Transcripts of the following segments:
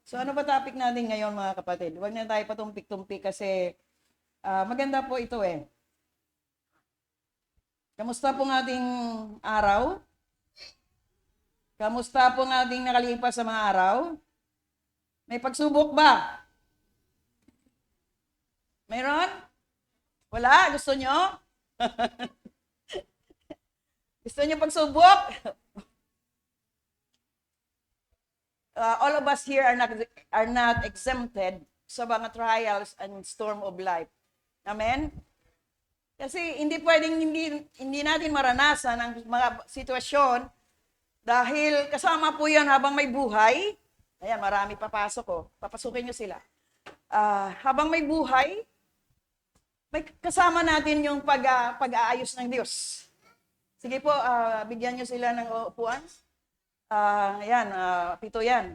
So ano ba topic natin ngayon mga kapatid? Huwag na tayo patumpik-tumpik kasi maganda po ito eh. Kamusta po ng ating araw? Kamusta po ng ating nakalipas sa mga araw? May pagsubok ba? Mayroon? Wala? Gusto nyo? Gusto nyo pagsubok? All of us here are not exempted sa mga trials and storm of life. Amen? Kasi hindi pwedeng hindi natin maranasan ang mga sitwasyon dahil kasama po yan habang may buhay. Ayan, marami papasok ko. Papasukin nyo sila. Habang may buhay, may kasama natin yung pag-aayos ng Diyos. Sige po, bigyan nyo sila ng upuan. Ayan, 7 yan.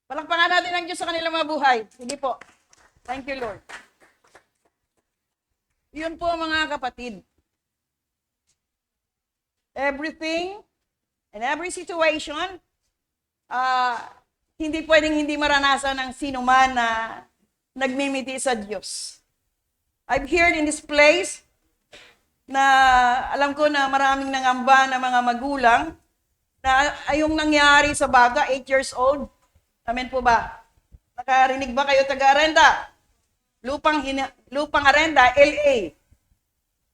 Palakpakan natin ang Diyos sa kanilang mga buhay. Sige po. Thank you, Lord. Yun po mga kapatid. Everything and every situation, hindi pwedeng hindi maranasan ng sino man na nagmimiti sa Diyos. I've heard in this place na alam ko na maraming nangamba na mga magulang na ayong nangyari sa bata, 8 years old. Amen po ba? Nakarinig ba kayo taga-arenda? Lupang arenda, LA.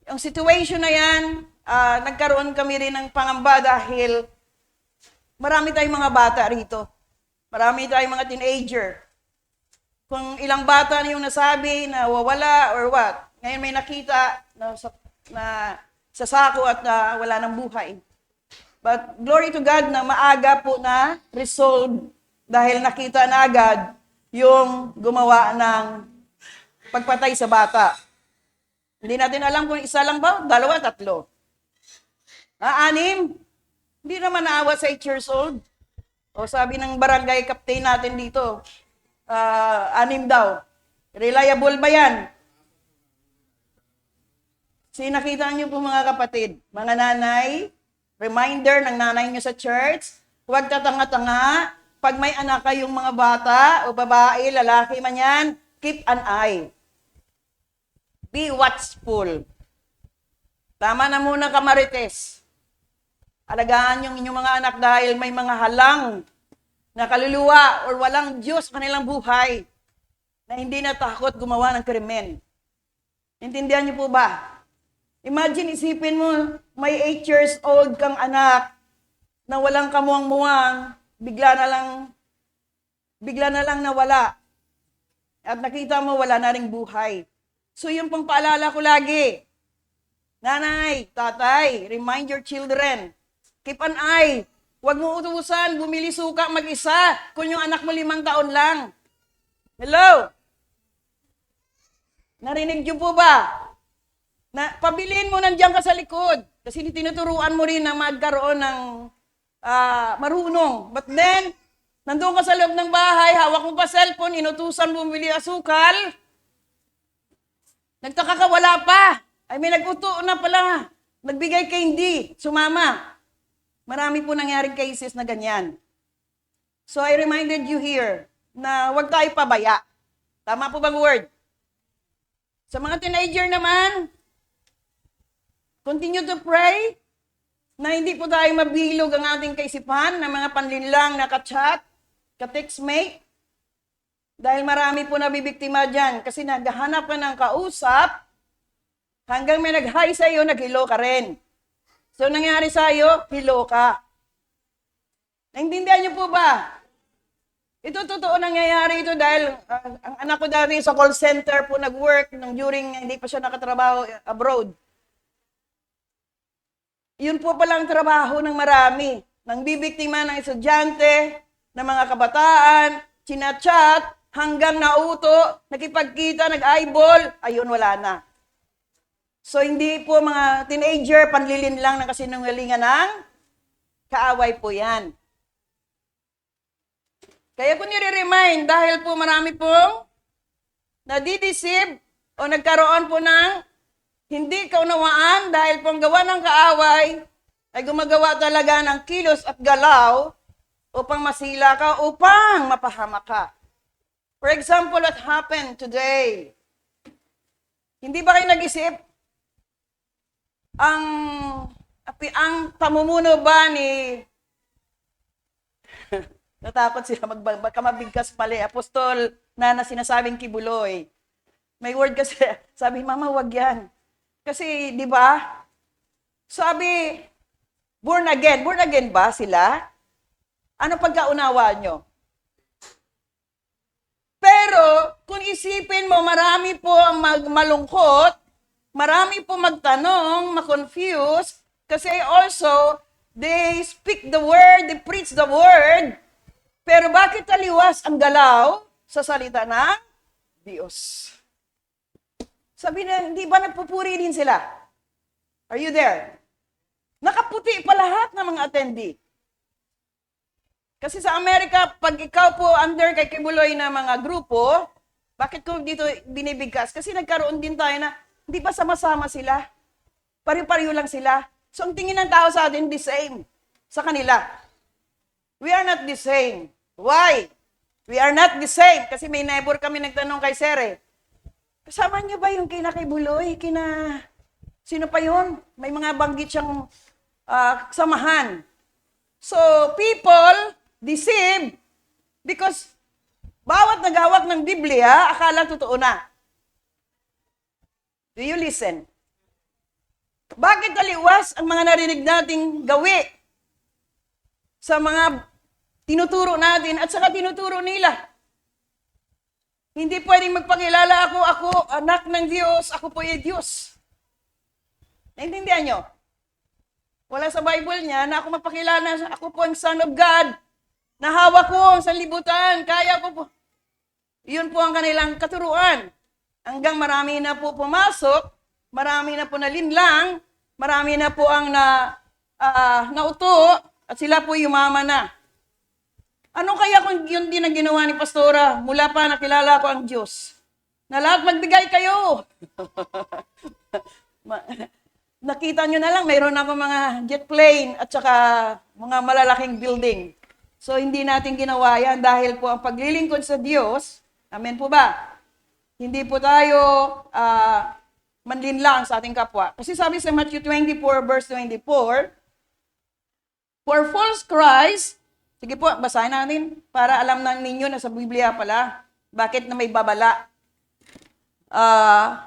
Yung situation na yan, nagkaroon kami rin ng pangamba dahil marami tayong mga bata rito. Marami tayong mga teenager. Kung ilang bata na yung nasabi na wawala or what. Ngayon may nakita na sa sako at wala ng buhay. But glory to God na maaga po na resolve dahil nakita na agad yung gumawa ng pagpatay sa bata. Hindi natin alam kung isa lang ba, 2, 3. 6? Hindi naman naawa sa 8 years old. O sabi ng barangay captain natin dito, 6 daw. Reliable ba yan? Nakita niyo po mga kapatid, mga nanay, reminder ng nanay niyo sa church, huwag tatanga-tanga. Pag may anak kayong mga bata o babae, lalaki man yan, keep an eye. Be watchful. Tama na muna kamarites. Alagaan yung inyong mga anak dahil may mga halang na kaluluwa o walang Diyos kanilang buhay na hindi natakot gumawa ng krimen. Intindihan niyo po ba? Imagine, isipin mo, may 8 years old kang anak na walang kamuang-muwang, bigla na lang nawala. At nakita mo, wala na ring buhay. So yung pang paalala ko lagi, nanay, tatay, remind your children, keep an eye. Huwag mo utusan, bumili suka mag-isa kung yung anak mo 5 taon lang. Hello? Narinig niyo po ba? Na pabilin mo nandiyan ka sa likod kasi tinuturuan mo rin na magkaroon ng marunong. But then, nandoon ka sa loob ng bahay, hawak mo pa cellphone, inutusan mo bumili asukal. Nagtaka ka, wala pa. Ay may nag-uto na pala. Nagbigay candy, sumama. Marami po nangyaring cases na ganyan. So I reminded you here na huwag tayo pabaya. Tama po bang word? Sa mga teenager naman, continue to pray na hindi po tayo mabilog ang ating kaisipan ng mga panlinlang na ka-chat, ka-textmate. Dahil marami po nabibiktima dyan kasi naghahanap ka ng kausap, hanggang may nag-hi sa iyo, nag-hello ka rin. So nangyari sa iyo, hello ka. Naintindihan niyo po ba? Ito totoo nangyayari ito dahil ang anak ko dati sa call center po nag-work during hindi pa siya nakatrabaho abroad. Yun po palang trabaho ng marami. Nang bibiktima ng estudyante, ng mga kabataan, chinachat, hanggang nauto, nakipagkita, nag-eyeball, ayun, wala na. So, hindi po mga teenager, panlilin lang ng kasinungalingan ng kaaway po yan. Kaya ko nire-remind, dahil po marami pong nadideceive o nagkaroon po ng hindi kaunawaan dahil pong gawa ng kaaway ay gumagawa talaga ng kilos at galaw upang masila ka, upang mapahamak ka. For example, what happened today? Hindi ba kayo nag-isip? Ang pamumuno ba ni natakot sila magkamabigkas pala. Apostol na sinasabing Kibuloy. May word kasi, sabi, Mama, wag yan. Kasi, di ba, sabi, born again ba sila? Ano pagkaunawa nyo? Pero, kung isipin mo, marami po ang malungkot, marami po magtanong, ma-confuse, kasi also, they speak the word, they preach the word, pero bakit taliwas ang galaw sa salita ng Diyos? Sabi na, hindi ba nagpupuri din sila? Are you there? Nakaputi pa lahat ng mga attendee. Kasi sa Amerika, pag ikaw po under kay Kibuloy na mga grupo, bakit ko dito binibigkas? Kasi nagkaroon din tayo na, hindi ba sama-sama sila? Pari-pariyo lang sila. So ang tingin ng tao sa atin, the same sa kanila. We are not the same. Why? We are not the same. Kasi may neighbor kami nagtanong kay Sere, kasama niyo ba yung kina Kibuloy? Sino pa yun? May mga banggit siyang samahan. So, people deceive because bawat naghawak ng Biblia, akala totoo na. Do you listen? Bakit taliwas ang mga narinig nating gawi sa mga tinuturo natin at saka tinuturo nila? Hindi pwedeng magpakilala ako anak ng Diyos, ako po ay Diyos. Naintindihan nyo? Wala sa Bible niya na ako mapakilala, ako po ang Son of God, nahawa ko sa libutan, kaya ko po. Yun po ang kanilang katuruan. Hanggang marami na po pumasok, marami na po nalinlang, marami na po ang nauto, at sila po yumaman na. Ano kaya kung yun din ang ginawa ni Pastora mula pa nakilala ko ang Diyos? Na lahat magbigay kayo. Nakita nyo na lang, mayroon ako mga jet plane at saka mga malalaking building. So hindi natin ginawa yan dahil po ang paglilingkod sa Diyos, amen po ba? Hindi po tayo manlinlang sa ating kapwa. Kasi sabi sa Matthew 24 verse 24, for false Christ, sige po, basahin natin para alam na ninyo na sa Biblia pala, bakit na may babala.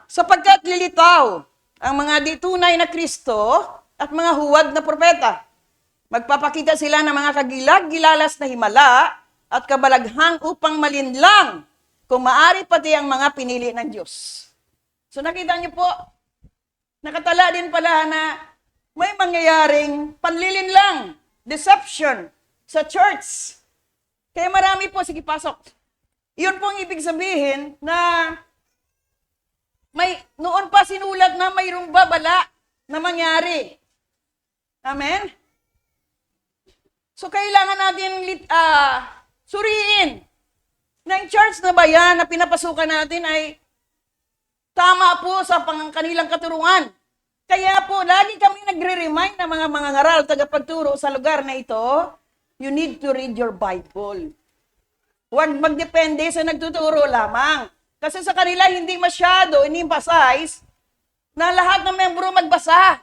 Sapagkat lilitaw ang mga di tunay na Kristo at mga huwad na propeta. Magpapakita sila ng mga kagilag-gilalas na himala at kabalaghang upang malinlang kung maari pati ang mga pinili ng Diyos. So nakita niyo po, nakatala din pala na may mangyayaring panlilinlang, deception, sa church. Kaya marami po, sige pasok. Iyon po ang ibig sabihin na noon pa sinulat na mayroong babala na mangyari. Amen? So kailangan natin suriin na yung church na bayan na pinapasukan natin ay tama po sa kanilang katuruan. Kaya po, lagi kami nagre-remind ng mga ngaral, tagapagturo sa lugar na ito, you need to read your Bible. Huwag magdepende sa nagtuturo lamang. Kasi sa kanila, hindi masyado in-emphasize na lahat ng membro magbasa.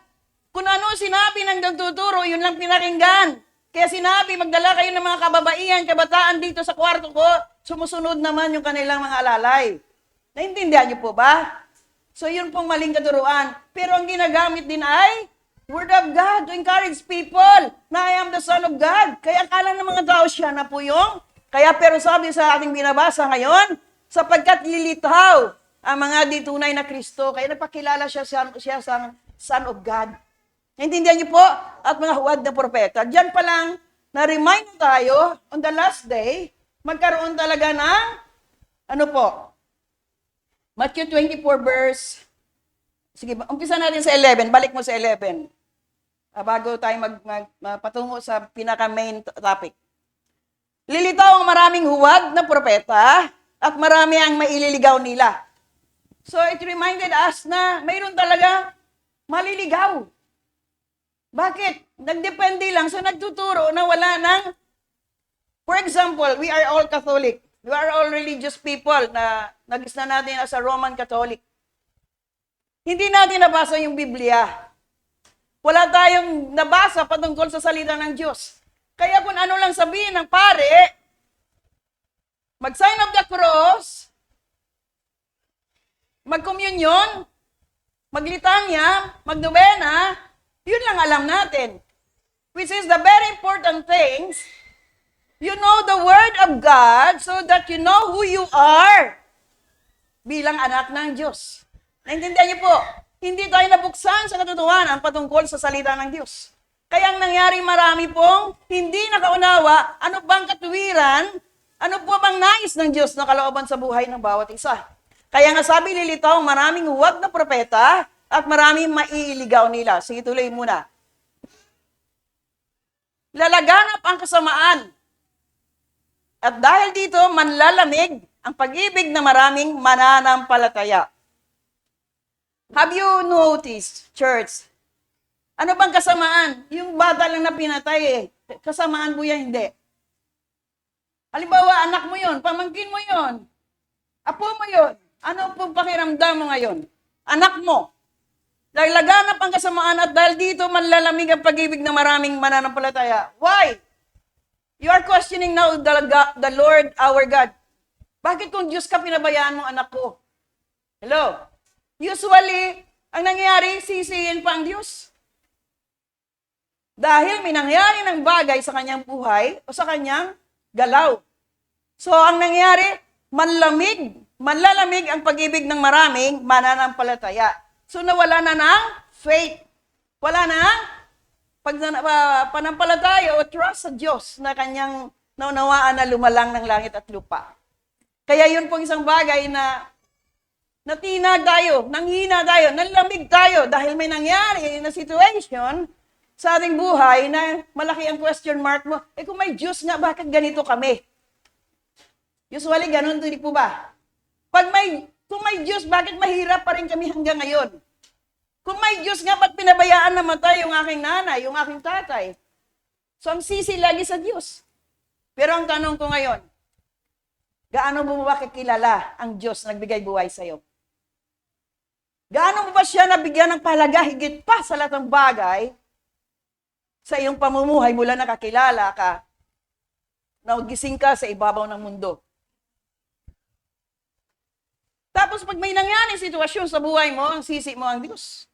Kung ano sinabi ng nagtuturo, yun lang pinakinggan. Kaya sinabi, magdala kayo ng mga kababaihan, kabataan dito sa kwarto ko, sumusunod naman yung kanilang mga alalay. Naintindihan niyo po ba? So yun pong maling katuruan. Pero ang ginagamit din ay Word of God to encourage people na I am the Son of God. Kaya akala ng mga tao siya na po yung. Kaya pero sabi sa ating binabasa ngayon, sapagkat lilitaw ang mga di tunay na Kristo. Kaya nagpakilala siya sa Son of God. Naintindihan niyo po? At mga huwad na propeta. Diyan pa lang, na-remind tayo, on the last day, magkaroon talaga ng, ano po, Matthew 24 verse, sige, umpisa natin sa 11, balik mo sa 11. Bago tayo patungo sa pinaka-main topic. Lilitaw ang maraming huwad na propeta at marami ang maililigaw nila. So it reminded us na mayroon talaga maliligaw. Bakit? Nagdepende lang sa nagtuturo na wala ng For example, we are all Catholic. We are all religious people na nagisna natin as a Roman Catholic. Hindi natin nabasa yung Biblia. Wala tayong nabasa patungkol sa salita ng Diyos. Kaya kung ano lang sabihin ng pare, mag-sign of the cross, mag-communion, maglitanya, magdobena, yun lang alam natin. Which is the very important things. You know the Word of God so that you know who you are bilang anak ng Diyos. Naintindihan niyo po? Hindi tayo nabuksan sa katotohanan patungkol sa salita ng Diyos. Kaya ang nangyari marami pong hindi nakaunawa ano bang katuwiran, ano po bang nais ng Diyos na kalooban sa buhay ng bawat isa. Kaya nga sabi nilitaw, maraming huwag na propeta at maraming maiiligaw nila. Sige, tuloy muna. Lalaganap ang kasamaan. At dahil dito, manlalamig ang pag-ibig ng maraming mananampalataya. Have you noticed, church? Ano bang kasamaan? Yung bata lang na pinatay eh. Kasamaan po yan, hindi. Halimbawa, anak mo yon, pamangkin mo yon, apo mo yon. Ano pong pakiramdam mo ngayon? Anak mo. Lalaganap ang kasamaan at dahil dito manlalamig ang pag-ibig ng maraming mananampalataya. Why? You are questioning now the Lord our God. Bakit kung Diyos ka pinabayaan mong anak ko? Hello? Usually, ang nangyayari, sisihin pa ang Diyos. Dahil may nangyari ng bagay sa kanyang buhay o sa kanyang galaw. So, ang nangyayari, manlalamig ang pag-ibig ng maraming mananampalataya. So, nawala na ng faith. Wala na panampalataya o trust sa Diyos na kanyang naunawaan na lumalang ng langit at lupa. Kaya yun pong isang bagay na natinag tayo, nanghina tayo, nanlamig tayo dahil may nangyari na situation sa ating buhay na malaki ang question mark mo. Eh kung may Diyos nga, bakit ganito kami? Usually, ganun din po ba? Kung may Diyos, bakit mahirap pa rin kami hanggang ngayon? Kung may Diyos nga, ba't pinabayaan namatay yung aking nanay, yung aking tatay? So, ang sisi lagi sa Diyos. Pero ang tanong ko ngayon, gaano mo ba kakilala ang Diyos na nagbigay buhay sa'yo? Gaano mo ba siya nabigyan ng pahalaga higit pa sa lahat ng bagay sa iyong pamumuhay mula nakakilala ka, nagising ka sa ibabaw ng mundo? Tapos pag may nangyari sitwasyon sa buhay mo, ang sisi mo ang Diyos.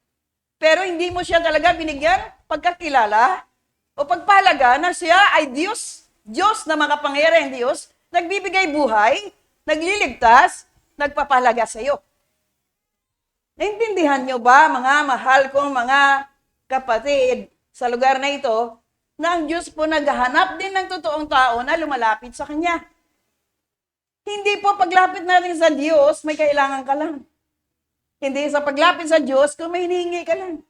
Pero hindi mo siya talaga binigyan pagkakilala o pagpahalaga na siya ay Diyos, Diyos na makapangyarihang Diyos, nagbibigay buhay, nagliligtas, nagpapahalaga sa iyo. Naintindihan niyo ba, mga mahal kong mga kapatid, sa lugar na ito, na ang Diyos po naghahanap din ng totoong tao na lumalapit sa Kanya. Hindi po paglapit natin sa Diyos, may kailangan ka lang. Hindi sa paglapit sa Diyos, kung may hinihingi ka lang.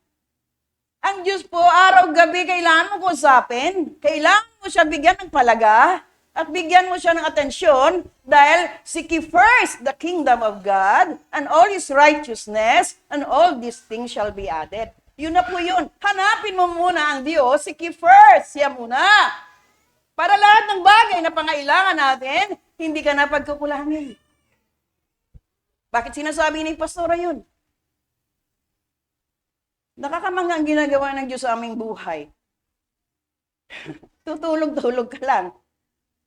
Ang Diyos po, araw-gabi, kailangan mo kusapin. Kailangan mo siya bigyan ng palaga at bigyan mo siya ng atensyon dahil seek ye first the kingdom of God and all His righteousness and all these things shall be added. Yun na po yun. Hanapin mo muna ang Diyos, seek ye first, siya muna. Para lahat ng bagay na pangailangan natin, hindi ka na pagkukulangin. Bakit sinasabi ni Pastora yun? Nakakamangha ang ginagawa ng Diyos sa aming buhay. Tutulog-tulog ka lang.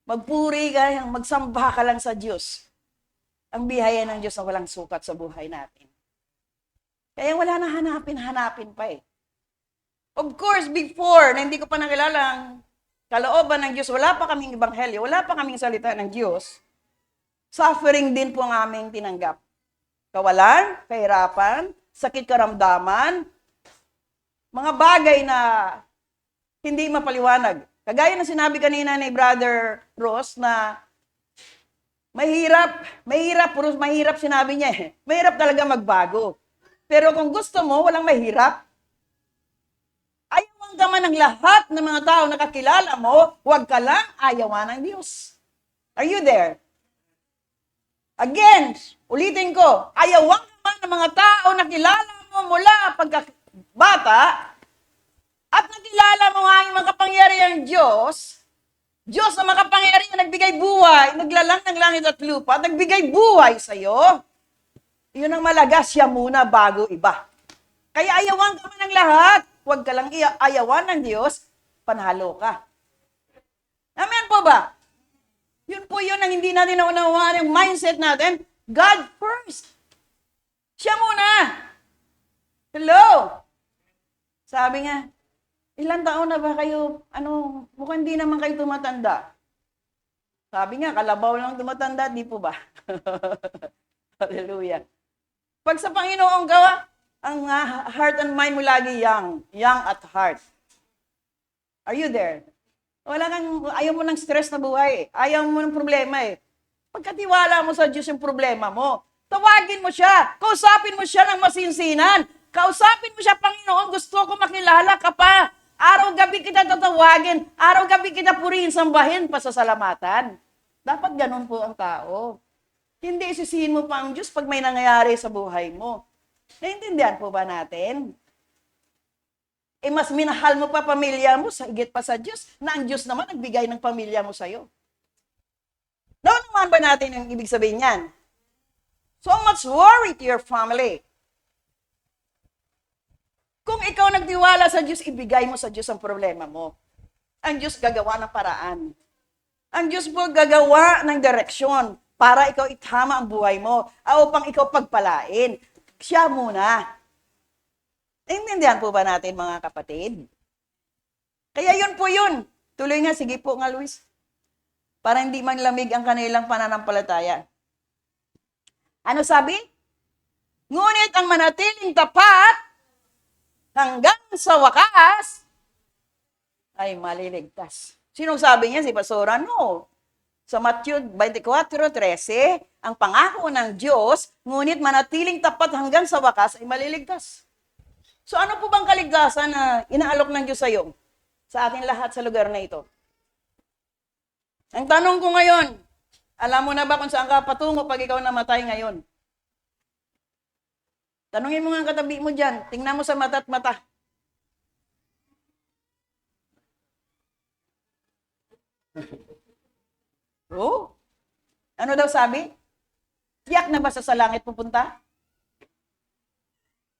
Magpuri ka, magsamba ka lang sa Diyos. Ang biyaya ng Diyos na walang sukat sa buhay natin. Kaya wala na hanapin pa eh. Of course, before, na hindi ko pa nakilala ang kalooban ng Diyos, wala pa kaming ebanghelyo, wala pa kaming salita ng Diyos, suffering din po ang aming tinanggap. Kawalan, kahirapan, sakit karamdaman, mga bagay na hindi mapaliwanag. Kagaya na sinabi kanina ni Brother Ross na mahirap sinabi niya eh. Mahirap talaga magbago. Pero kung gusto mo, walang mahirap. Ayawan ka man ng lahat ng mga tao na kakilala mo, huwag ka lang ayawan ng Diyos. Are you there? Again, ulitin ko, ayawan ka man ng mga tao na kilala mo mula pagkabata at nakilala mo ang mga kapangyarihang Diyos Diyos na makapangyarihan, nagbigay buhay, naglalang ng langit at lupa, at nagbigay buhay sa'yo. Yun ang malaga, siya muna bago iba. Kaya ayawan ka man ng lahat. Huwag ka lang ayawan ng Diyos, panalo ka. Amen po ba? Yun po yun ang hindi natin naunawaan yung mindset natin. God first. Siya muna. Hello? Sabi nga, ilang taon na ba kayo, mukhang hindi naman kayo tumatanda. Sabi nga, kalabaw lang tumatanda, di po ba? Hallelujah. Pag sa Panginoon ka, ang heart and mind mo lagi young at heart. Are you there? Ayaw mo ng stress na buhay. Ayaw mo ng problema eh. Pagkatiwala mo sa Diyos yung problema mo, tawagin mo siya. Kausapin mo siya ng masinsinan. Kausapin mo siya, Panginoon, gusto ko makilala ka pa. Araw-gabi kita tatawagin. Araw-gabi kita purihin, sambahin, pasasalamatan. Dapat ganun po ang tao. Hindi isisihin mo pa ang Diyos pag may nangyayari sa buhay mo. Naintindihan po ba natin? Mas minahal mo pa pamilya mo, higit pa sa Diyos, na ang Diyos naman nagbigay ng pamilya mo sa'yo. Naunawaan ba natin ang ibig sabihin niyan? So much worry to your family. Kung ikaw nagtiwala sa Diyos, ibigay mo sa Diyos ang problema mo. Ang Diyos gagawa ng paraan. Ang Diyos po gagawa ng direksyon para ikaw itama ang buhay mo upang ikaw pagpalain. Siya muna. Intindihan po ba natin, mga kapatid? Kaya yun po yun. Tuloy nga, sige po nga, Luis. Para hindi manlamig ang kanilang pananampalataya. Ano sabi? Ngunit ang manatiling tapat hanggang sa wakas ay maliligtas. Sinong sabi niya? Si Pastora? No. Sa Matthew 24:13, ang pangako ng Diyos, ngunit manatiling tapat hanggang sa wakas ay maliligtas. So ano po bang kaligtasan na inaalok ng Diyos sa iyo? Sa atin lahat sa lugar na ito. Ang tanong ko ngayon, alam mo na ba kung saan ka patungo pag ikaw namatay ngayon? Tanungin mo nga ang katabi mo dyan. Tingnan mo sa mata at mata. Oh? Ano daw sabi? Tiyak na ba sa langit pupunta?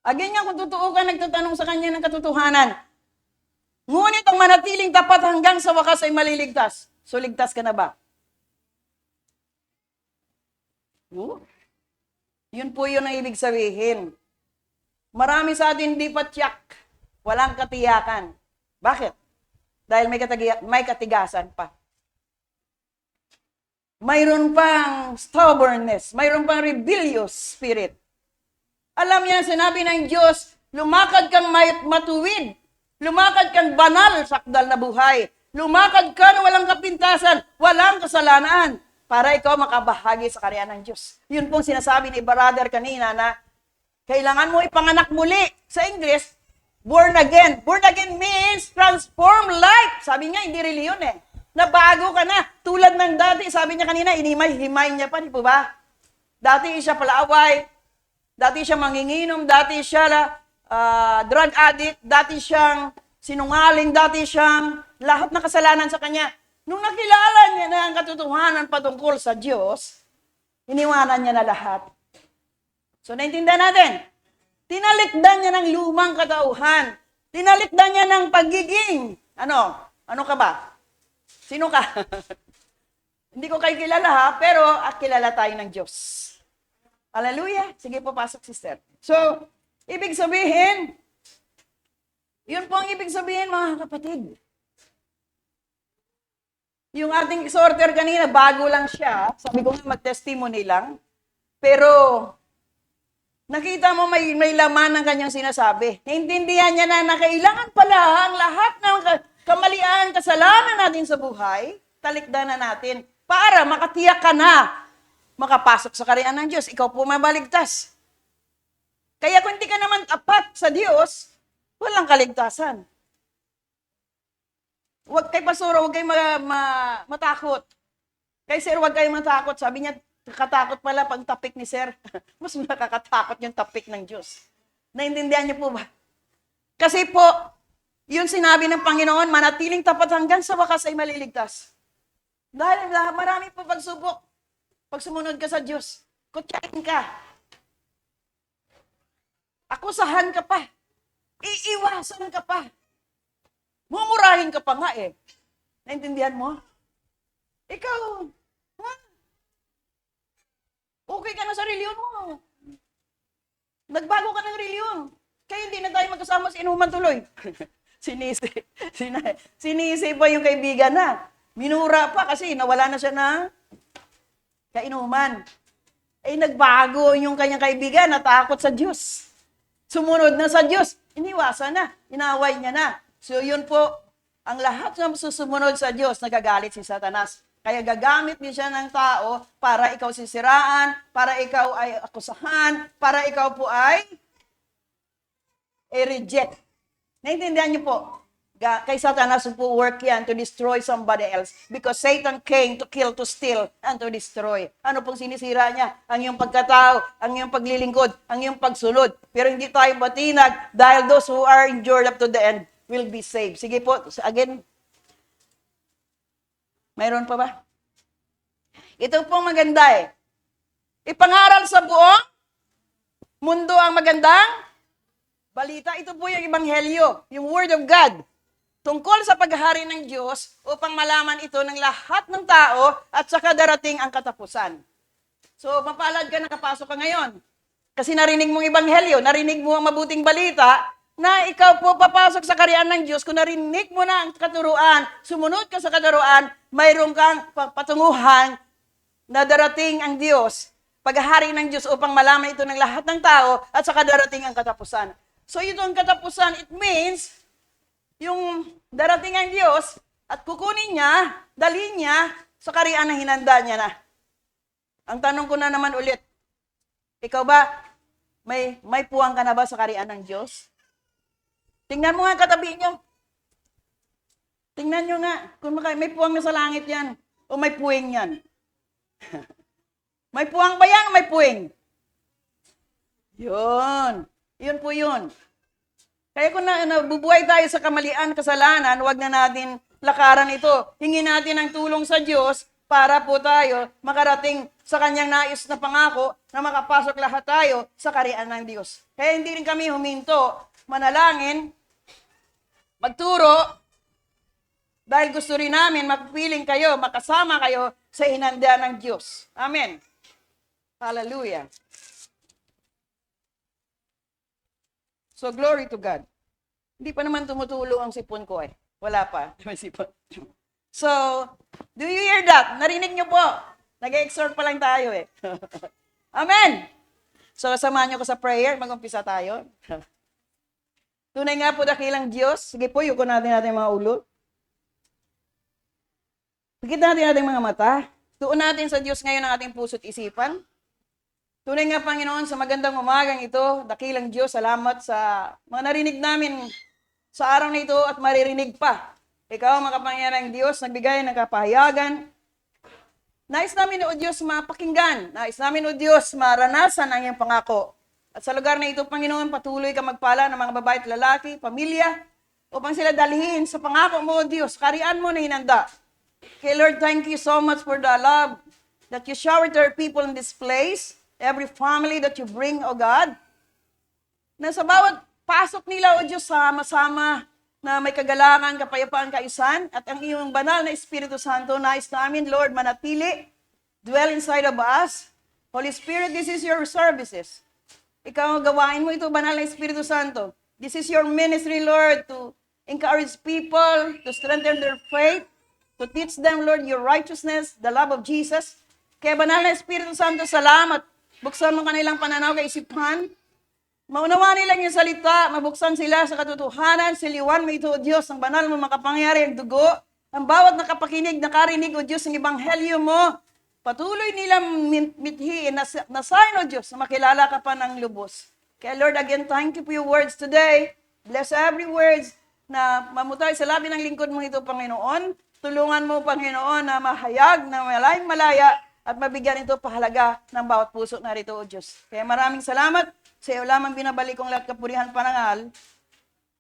Again nga, kung totoo ka, nagtatanong sa kanya ng katotohanan. Ngunit ang manatiling tapat hanggang sa wakas ay maliligtas. So, ligtas ka na ba? Oh? Yun po yun ang ibig sabihin. Marami sa atin di pa tiyak. Walang katiyakan. Bakit? Dahil may katigasan pa. Mayroon pang stubbornness. Mayroon pang rebellious spirit. Alam niya, sinabi ng Diyos, lumakad kang matuwid. Lumakad kang banal, sakdal na buhay. Lumakad ka na walang kapintasan, walang kasalanan, para ikaw makabahagi sa karya ng Diyos. Yun pong sinasabi ni brother kanina na kailangan mo ipanganak muli. Sa English, born again. Born again means transform life. Sabi niya, hindi reliyon eh. Nabago ka na. Tulad ng dati, sabi niya kanina, inimay-himay niya pa, di po ba? Dati siya palaaway, dati siya manginginom, dati siya drug addict, dati siyang sinungaling, dati siyang lahat na kasalanan sa kanya. Nung nakilala niya na ang katotohanan patungkol sa Diyos, iniwanan niya na lahat. So, naintindihan natin. Tinalikdan niya ng lumang katauhan. Tinalikdan niya ng pagiging, ano ka ba? Sino ka? Hindi ko kayo kilala ha, pero kilala tayo ng Diyos. Hallelujah. Sige, papasok, sister. So, ibig sabihin, yun po ang ibig sabihin, mga kapatid. Yung ating exhorter kanina, bago lang siya. Sabi ko nga, mag-testimony lang. Pero, nakita mo may laman ng kanyang sinasabi. Naintindihan niya na kailangan pala ang lahat ng kamalian, kasalanan natin sa buhay, talikdan na natin para makatiyak ka na makapasok sa karyaan ng Diyos. Ikaw po mabaligtas. Kaya kung hindi ka naman tapat sa Diyos, walang kaligtasan. Huwag kay pastor, huwag kayo matakot. Kay sir, huwag kayo matakot. Sabi niya, katakot pala pag tapik ni sir. Mas nakakatakot yung tapik ng Diyos. Naintindihan niyo po ba? Kasi po, yung sinabi ng Panginoon, manatiling tapat hanggang sa wakas ay maliligtas. Dahil marami po pagsubok. Pag sumunod ka sa Diyos, kutsain ka. Akusahan ka pa. Iiwasan ka pa. Mumurahin ka pa nga eh. Naintindihan mo? Ikaw, ha? Okay ka na sa reliyon mo. Nagbago ka ng reliyon. Kaya hindi na tayo magkasama sa inuman tuloy. Sinisi pa yung kaibigan na. Minura pa kasi nawala na siya ng kainuman. Eh nagbago yung kanyang kaibigan, natakot sa Diyos. Sumunod na sa Diyos. Iniwasan na. Inaway niya na. So yun po, ang lahat ng susumunod sa Diyos, nagagalit si Satanas. Kaya gagamit niya siya ng tao para ikaw sisiraan, para ikaw ay akusahan, para ikaw po ay reject. Naintindihan niyo po? Kay Satanas po work yan to destroy somebody else because Satan came to kill, to steal, and to destroy. Ano pong sinisira niya? Ang iyong pagkatao, ang iyong paglilingkod, ang iyong pagsunod. Pero hindi tayo matinag dahil those who are endured up to the end will be saved. Sige po, again. Mayroon pa ba? Ito pong maganda eh. Ipangaral sa buong mundo ang magandang balita. Ito po yung ebanghelyo, yung Word of God. Tungkol sa paghahari ng Diyos upang malaman ito ng lahat ng tao at saka darating ang katapusan. So, mapalad ka nakapasok ka ngayon. Kasi narinig mong ebanghelyo, narinig mo ang mabuting balita, na ikaw po papasok sa kaharian ng Diyos, kung narinig mo na ang katuruan, sumunod ka sa katuruan, mayroon kang patunguhan na darating ang Diyos, paghahari ng Diyos upang malaman ito ng lahat ng tao at saka darating ang katapusan. So ito ang katapusan, it means, yung darating ang Diyos at kukunin niya, dalhin niya sa kaharian na hinanda niya na. Ang tanong ko na naman ulit, ikaw ba, may puwang ka na ba sa kaharian ng Diyos? Tingnan mo nga katabi nyo. Tingnan nyo nga, kung may puwang na sa langit yan, o may puwing yan. May puwang ba yan o may puwing? Yun. Yun po yun. Kaya kung nabubuhay tayo sa kamalian, kasalanan, huwag na natin lakaran ito. Hingin natin ang tulong sa Diyos para po tayo makarating sa kanyang nais na pangako na makapasok lahat tayo sa kaharian ng Diyos. Kaya hindi rin kami huminto, manalangin, magturo, dahil gusto rin namin magpiling kayo, makasama kayo sa hinanda ng Diyos. Amen. Hallelujah. So, glory to God. Hindi pa naman tumutulo ang sipon ko eh. Wala pa. May sipon. So, do you hear that? Narinig niyo po. Nag-exhort pa lang tayo eh. Amen. So, samahan niyo ko sa prayer. Mag-umpisa tayo. Tunay nga po dakilang Diyos. Sige po, yuko natin mga ulo. Pagkit natin ating mga mata. Tuon natin sa Diyos ngayon ang ating puso't isipan. Tunay nga, Panginoon, sa magandang umagang ito, dakilang Diyos, salamat sa mga narinig namin sa araw na ito at maririnig pa. Ikaw, makapangyarihang Diyos, nagbigay ng kapahayagan. Nais namin, O Diyos, mapakinggan. Nais namin, O Diyos, maranasan ang iyong pangako. At sa lugar na ito, Panginoon, patuloy ka magpala ng mga babae at lalaki, pamilya, upang sila dalhin sa pangako mo, O Diyos, kaharian mo na hinanda. Okay, Lord, thank you so much for the love that you showered to our people in this place, every family that you bring, O God, na sa bawat pasok nila, O Diyos, sama-sama na may kagalangan, kapayapaan, kaayusan, at ang iyong banal na Espiritu Santo, nais namin, Lord, manatili, dwell inside of us. Holy Spirit, this is your services. Ikaw, gawain mo ito, banal na Espiritu Santo. This is your ministry, Lord, to encourage people, to strengthen their faith, to teach them, Lord, your righteousness, the love of Jesus. Kaya banal na Espiritu Santo, salamat. Buksan mo kanilang pananaw, kaisipan. Maunawa nilang yung salita, mabuksan sila sa katotohanan, siliwan mo ito, O Diyos, ang banal mo makapangyari ang dugo. Ang bawat nakapakinig, nakarinig, O Diyos, ang ebanghelyo mo. Patuloy nilang mithiin na sign, O Diyos, na makilala ka pa ng lubos. Kaya Lord, again, thank you for your words today. Bless every words na mamutay sa labi ng lingkod mo ito, Panginoon. Tulungan mo, Panginoon, na mahayag, na malayang malaya, at mabigyan ito pahalaga ng bawat puso na rito, O Diyos. Kaya maraming salamat. Sa iyo lamang binabalik kong lahat kapurihan panangal.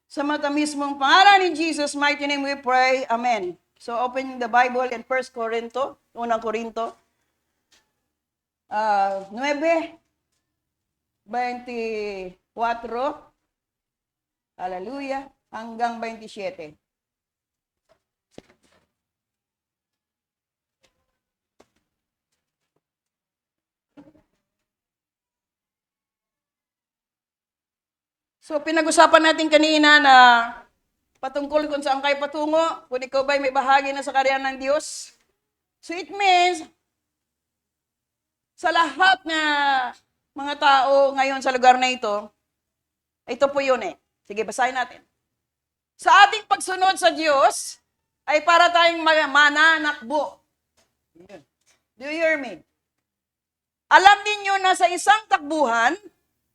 Sa mata mismong pangalan ni Jesus, mighty name we pray. Amen. So open the Bible in 1 Corinto, unang Korinto, 9:24, hallelujah, hanggang 27. So pinag-usapan natin kanina na patungkol kung saan kayo patungo, kung ikaw ba'y may bahagi na sa karyan ng Diyos. So it means, sa lahat na mga tao ngayon sa lugar na ito po yun eh. Sige, basahin natin. Sa ating pagsunod sa Diyos, ay para tayong mananakbo. Do you hear me? Alam ninyo na sa isang takbuhan,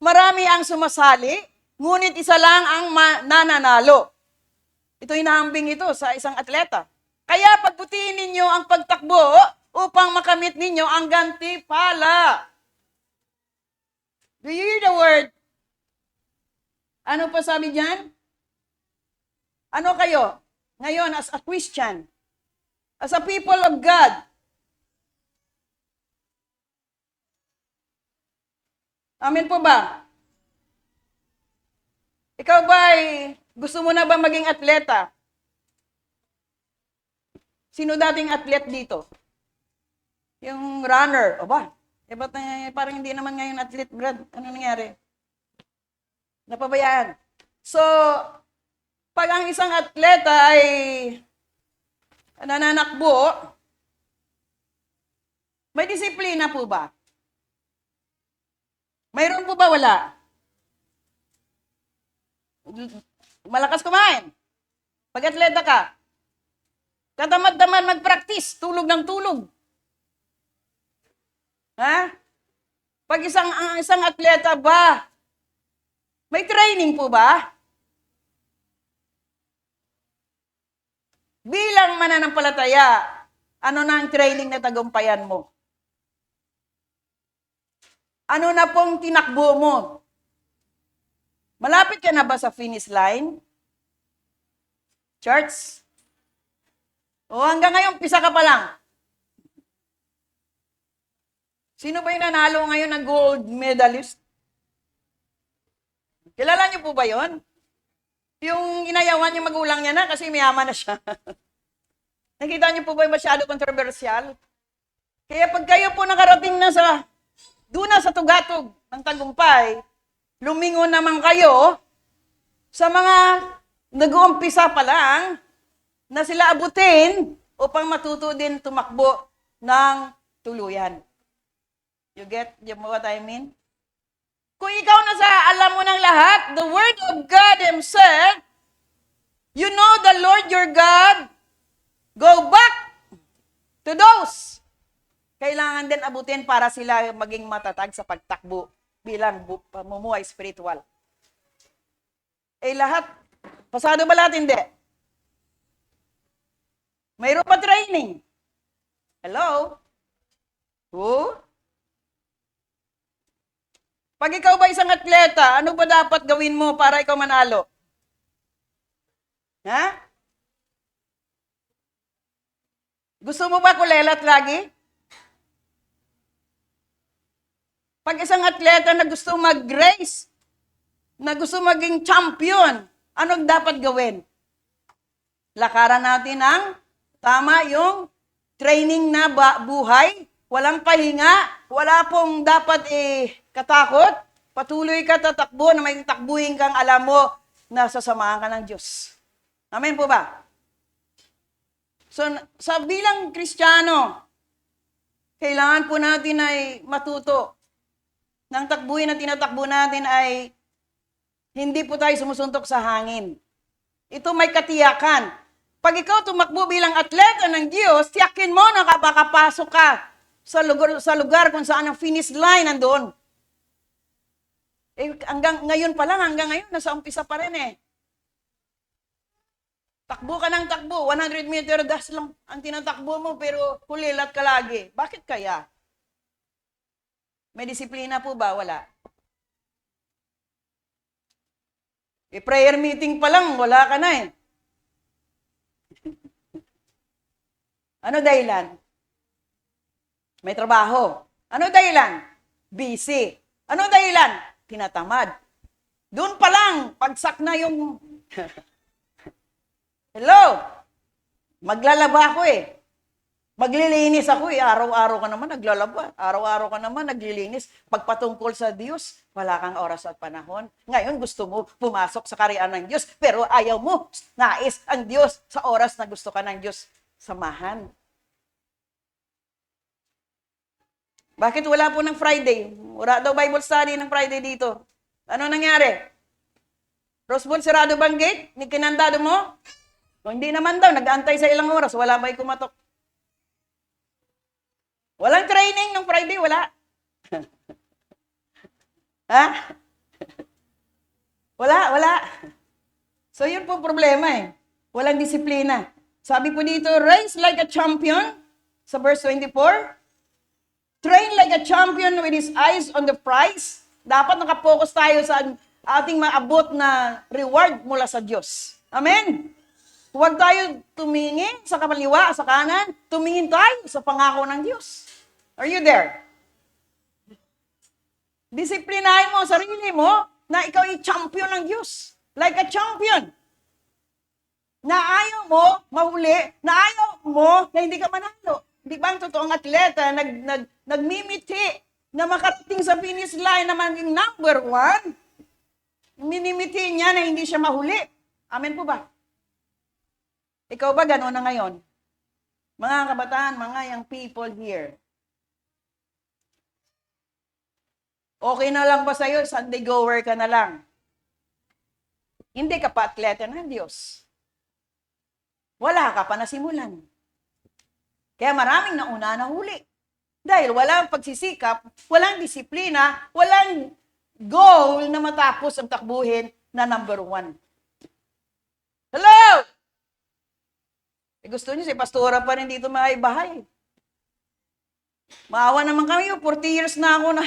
marami ang sumasali, ngunit isa lang ang nananalo. Ito hinahambing ito sa isang atleta. Kaya pagbutihin ninyo ang pagtakbo upang makamit ninyo ang gantimpala. Do you hear the word? Ano pa sabi diyan? Ano kayo? Ngayon, as a Christian, as a people of God, amen po ba? Ikaw ba'y gusto mo na ba maging atleta? Sino dating atlet dito? Yung runner. O ba? Ba't parang hindi naman ngayon athlete, Brad? Ano nangyari? Napabayaan. So, pag ang isang atleta ay nananakbo, may disiplina po ba? Mayroon po ba wala? Malakas kumain. Pag atleta ka, katamad-tamad mag-practice, tulog ng tulog. Ha? Pag ang isang atleta ba, may training po ba? Bilang mananampalataya, ano na ang training na tagumpayan mo? Ano na pong tinakbo mo? Malapit ka na ba sa finish line? Church? O hanggang ngayon, pisa ka pa lang. Sino ba yung nanalo ngayon ng gold medalist? Kilala niyo po ba yon? Yung inayawan yung magulang niya na kasi mayaman na siya. Nakita niyo po ba yung masyado kontrobersyal? Kaya pag kayo po nakarating na doon na sa tugatog ng tagumpay, lumingon naman kayo sa mga nag-uumpisa pa lang na sila abutin upang matuto din tumakbo ng tuluyan. You get what I mean? Kung ikaw na alam mo ng lahat, the Word of God Himself, you know the Lord your God, go back to those. Kailangan din abutin para sila maging matatag sa pagtakbo bilang pamumuhay spiritual. Lahat, pasado ba lahat? Hindi. Mayroon pa training. Hello? Who? Pag ikaw ba isang atleta, ano ba dapat gawin mo para ikaw manalo? Ha? Gusto mo ba kulelat lagi? Pag isang atleta na gusto mag-race, na gusto maging champion, anong dapat gawin? Lakaran natin ang tama yung training na buhay, walang pahinga, wala pong dapat katakot, patuloy ka tatakbo na may takbuhin kang alam mo na sasamahan ka ng Diyos. Amen po ba? So, sa bilang Kristiyano, kailangan po natin ay matuto. Nang takbuhin na tinatakbo natin ay hindi po tayo sumusuntok sa hangin. Ito may katiyakan. Pag ikaw tumakbo bilang atleta ng Diyos, tiyakin mo na makapasok ka sa lugar kung saan ang finish line nandoon. Hanggang ngayon pa lang, hanggang ngayon, nasa umpisa pa rin Takbo ka ng takbo, 100 meter dash lang ang tinatakbo mo, pero kulilat ka lagi. Bakit kaya? May disiplina po ba? Wala. Prayer meeting pa lang, wala ka na Ano dahilan? May trabaho. Ano dahilan? Busy. Ano dahilan? Tinatamad. Doon pa lang, pagsak na yung... Hello? Maglalaba ako eh. Maglilinis ako eh. Araw-araw ka naman naglalaba. Araw-araw ka naman naglilinis. Pagpatungkol sa Diyos, wala kang oras at panahon. Ngayon gusto mo pumasok sa kaharian ng Diyos, pero ayaw mo nais ang Diyos sa oras na gusto ka ng Diyos samahan. Bakit wala po ng Friday? Wala daw Bible study ng Friday dito. Ano nangyari? Rosebud, sirado bang gate? Kinandado mo? O hindi naman daw, nag-aantay sa ilang oras. Wala ba'y kumatok? Walang training ng Friday, wala. Ha? Wala. So yun po problema eh. Walang disiplina. Sabi po dito, race like a champion, sa verse 24. Train like a champion with his eyes on the prize. Dapat nakapokus tayo sa ating maabot na reward mula sa Diyos. Amen? Huwag tayo tumingin sa kaliwa, sa kanan. Tumingin tayo sa pangako ng Diyos. Are you there? Disiplinahin mo ang sarili mo na ikaw ay champion ng Diyos. Like a champion. Na ayaw mo mahuli, na ayaw mo na hindi ka manalo. Di ba ang totoong atleta nagmimiti na makarating sa finish line na maging number 1? Minimiti niya na hindi siya mahuli. Amen po ba? Ikaw ba gano'n na ngayon? Mga kabataan, mga young people here. Okay na lang ba sa'yo? Sunday goer ka na lang. Hindi ka pa atleta ng Diyos. Wala ka pa nasimulan. Kaya maraming nauna na huli. Dahil walang pagsisikap, walang disiplina, walang goal na matapos ang takbuhin na number 1. Hello! Gusto niyo si pastora pa rin dito bahay. Maawa naman kami, 40 years na ako na.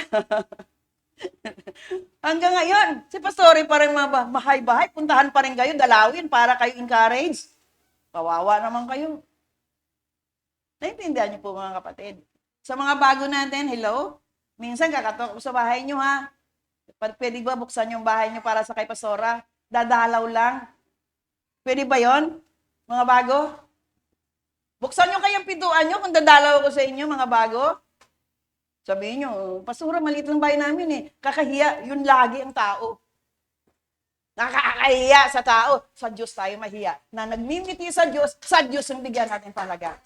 Hanggang ngayon, si pastori pa rin bahay. Puntahan pa rin kayo, dalawin para kayo encourage. Kawawa naman kayo. Naintindihan niyo po mga kapatid. Sa mga bago natin, hello? Minsan kakatok sa bahay niyo ha. Pwede ba buksan yung bahay niyo para sa kay pastora? Dadalaw lang. Pwede ba yon mga bago? Buksan niyo kayang pintuan niyo kung dadalaw ako sa inyo mga bago. Sabihin niyo, pastora, maliit lang bahay namin eh. Kakahiya, yun lagi ang tao. Nakakahiya sa tao. Sa Diyos tayo mahiya. Na nagmimiti sa Diyos ang bigyan natin palaga.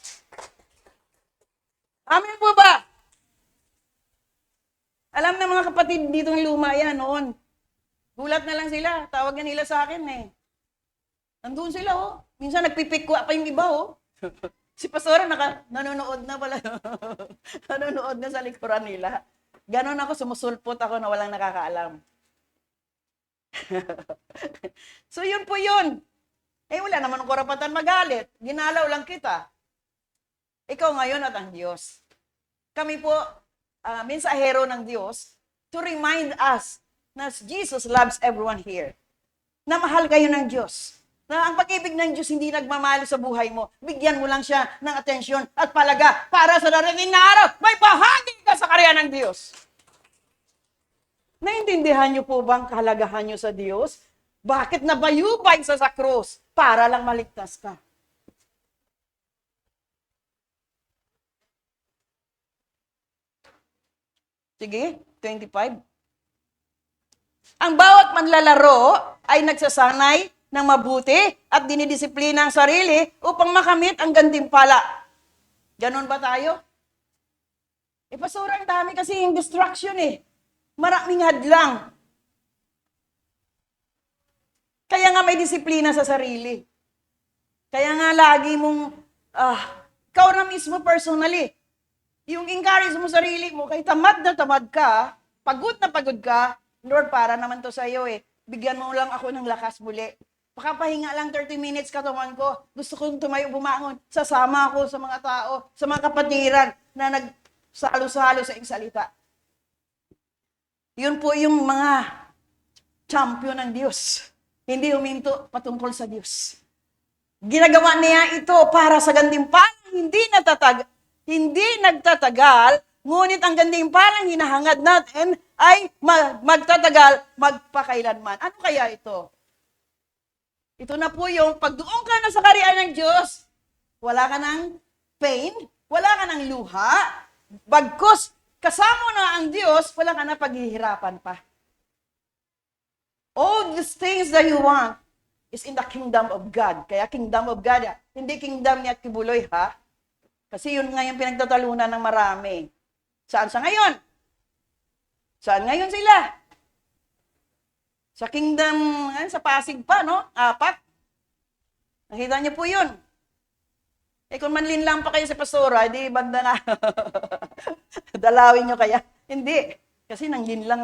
Amen po ba? Alam na mga kapatid dito ng luma yan noon. Gulat na lang sila. Tawag na nila sa akin eh. Nandun sila oh. Minsan nagpipikwa pa yung iba oh. Si pastora nanonood na pala. Nanonood na sa likuran nila. Ganon ako, sumusulpot ako na walang nakakaalam. So yun po yun. Eh wala naman karapatan magalit. Ginalaw lang kita. Ikaw ngayon at ang Diyos. Kami po, mensahero ng Diyos to remind us na Jesus loves everyone here. Na mahal kayo ng Diyos. Na ang pag-ibig ng Diyos hindi nagmamahal sa buhay mo. Bigyan mo lang siya ng atensyon at palaga para sa darating na araw, may bahagi ka sa karya ng Diyos. Naintindihan niyo po bang kahalagahan niyo sa Diyos? Bakit nabayubay sa krus? Para lang maligtas ka. Sige, 25. Ang bawat manlalaro ay nagsasanay ng mabuti at dinidisiplina ang sarili upang makamit ang gantimpala. Ganon ba tayo? Pastora, ang dami kasi yung distraction eh. Maraming hadlang. Kaya nga may disiplina sa sarili. Kaya nga lagi mong, ikaw na mismo personally, yung encourage mo sarili mo, kahit tamad na tamad ka, pagod na pagod ka, Lord, para naman to sa iyo eh. Bigyan mo lang ako ng lakas muli. Pakapahinga lang 30 minutes katawan ko. Gusto kong tumayo bumangon. Sasama ako sa mga tao, sa mga kapatiran na nagsalo-salo sa iyong salita. Yun po yung mga champion ng Diyos. Hindi huminto patungkol sa Diyos. Ginagawa niya ito para sa gantimpalang hindi nagtatagal, ngunit ang gantimpalang hinahangad natin ay magtatagal, magpakailanman. Ano kaya ito? Ito na po yung pag doon ka na sa kaharian ng Diyos, wala ka ng pain, wala ka ng luha, bagkus kasama na ang Diyos, wala ka na paghihirapan pa. All these things that you want is in the kingdom of God. Kaya kingdom of God, hindi kingdom ni Kibuloy, ha? Kasi yun nga yung pinagtatalunan ng marami. Saan sa ngayon? Saan ngayon sila? Sa kingdom, sa Pasig pa, no? 4. Nakita niyo po yun. Kung manlinlang pa kayo sa pastora, di banda nga. Dalawin niyo kaya? Hindi. Kasi nanglinlang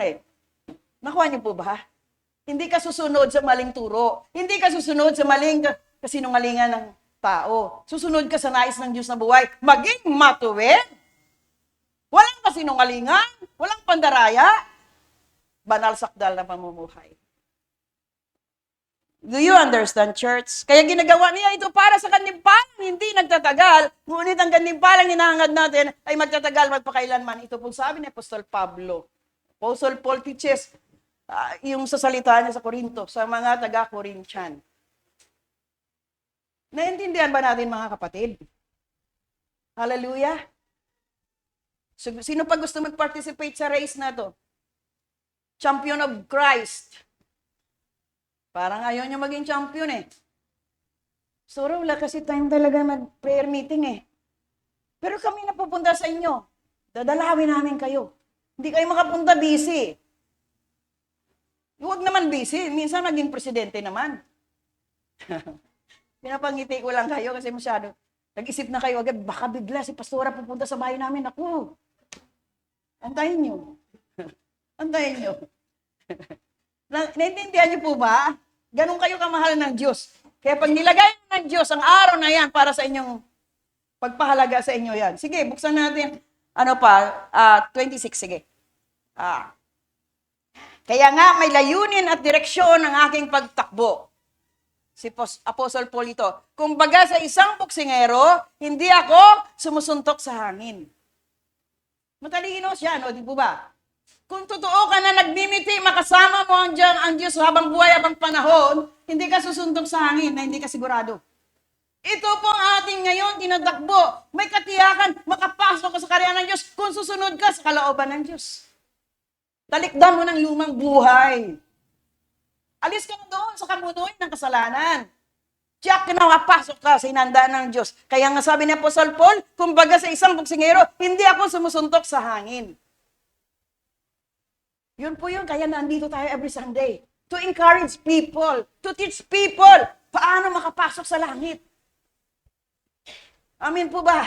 Nakuha niyo po ba? Hindi ka susunod sa maling turo. Hindi ka susunod sa maling kasinungalingan ng tao. Susunod ka sa nais ng Diyos na buhay. Maging matuwid. Walang kasinungalingan. Walang pandaraya. Banal sakdal na pamumuhay. Do you understand, church? Kaya ginagawa niya ito para sa gantimpalang hindi nagtatagal. Ngunit ang gantimpalang hinahangad natin ay magtatagal, magpakailanman. Ito po sabi ni Apostol Pablo. Apostle Paul teaches yung sa salita niya sa Korinto, sa mga taga-Corinthian. Naintindihan ba natin, mga kapatid? Hallelujah! So, sino pa gusto mag-participate sa race na to? Champion of Christ. Parang ayaw niya maging champion So, wala kasi time talaga mag-prayer meeting Pero kami napupunta sa inyo. Dadalawin namin kayo. Hindi kayo makapunta busy. Huwag naman busy. Minsan naging presidente naman. Pinapangiti ko lang kayo kasi masyado. Nag-isip na kayo agad, baka bigla si pastora pupunta sa bahay namin. Ako, antayin nyo. Antayin nyo. Naintindihan niyo po ba? Ganun kayo kamahal ng Diyos. Kaya pag nilagay ng Diyos ang araw na yan para sa inyong pagpahalaga sa inyo yan. Sige, buksan natin. 26, sige. Kaya nga may layunin at direksyon ang aking pagtakbo. Si Apostle Paul ito. Kumbaga sa isang boksingero, hindi ako sumusuntok sa hangin. Matalino siya, no? Di po ba? Kung totoo ka na nagmimiti, makasama mo ang Diyos habang buhay, habang panahon, hindi ka susuntok sa hangin na hindi ka sigurado. Ito po ang ating ngayon tinatakbo. May katiyakan, makapasok ka sa kaharian ng Diyos kung susunod ka sa kalooban ng Diyos. Talikdan mo ng lumang buhay. Alis ka na doon sa kamunoy ng kasalanan. Tiyak na makapasok ka sa inandaan ng Diyos. Kaya nga sabi ni Apostle Paul, kumbaga sa isang boksingero, hindi ako sumusuntok sa hangin. Yun po yun, kaya nandito tayo every Sunday. To encourage people, to teach people, paano makapasok sa langit. Amin po ba?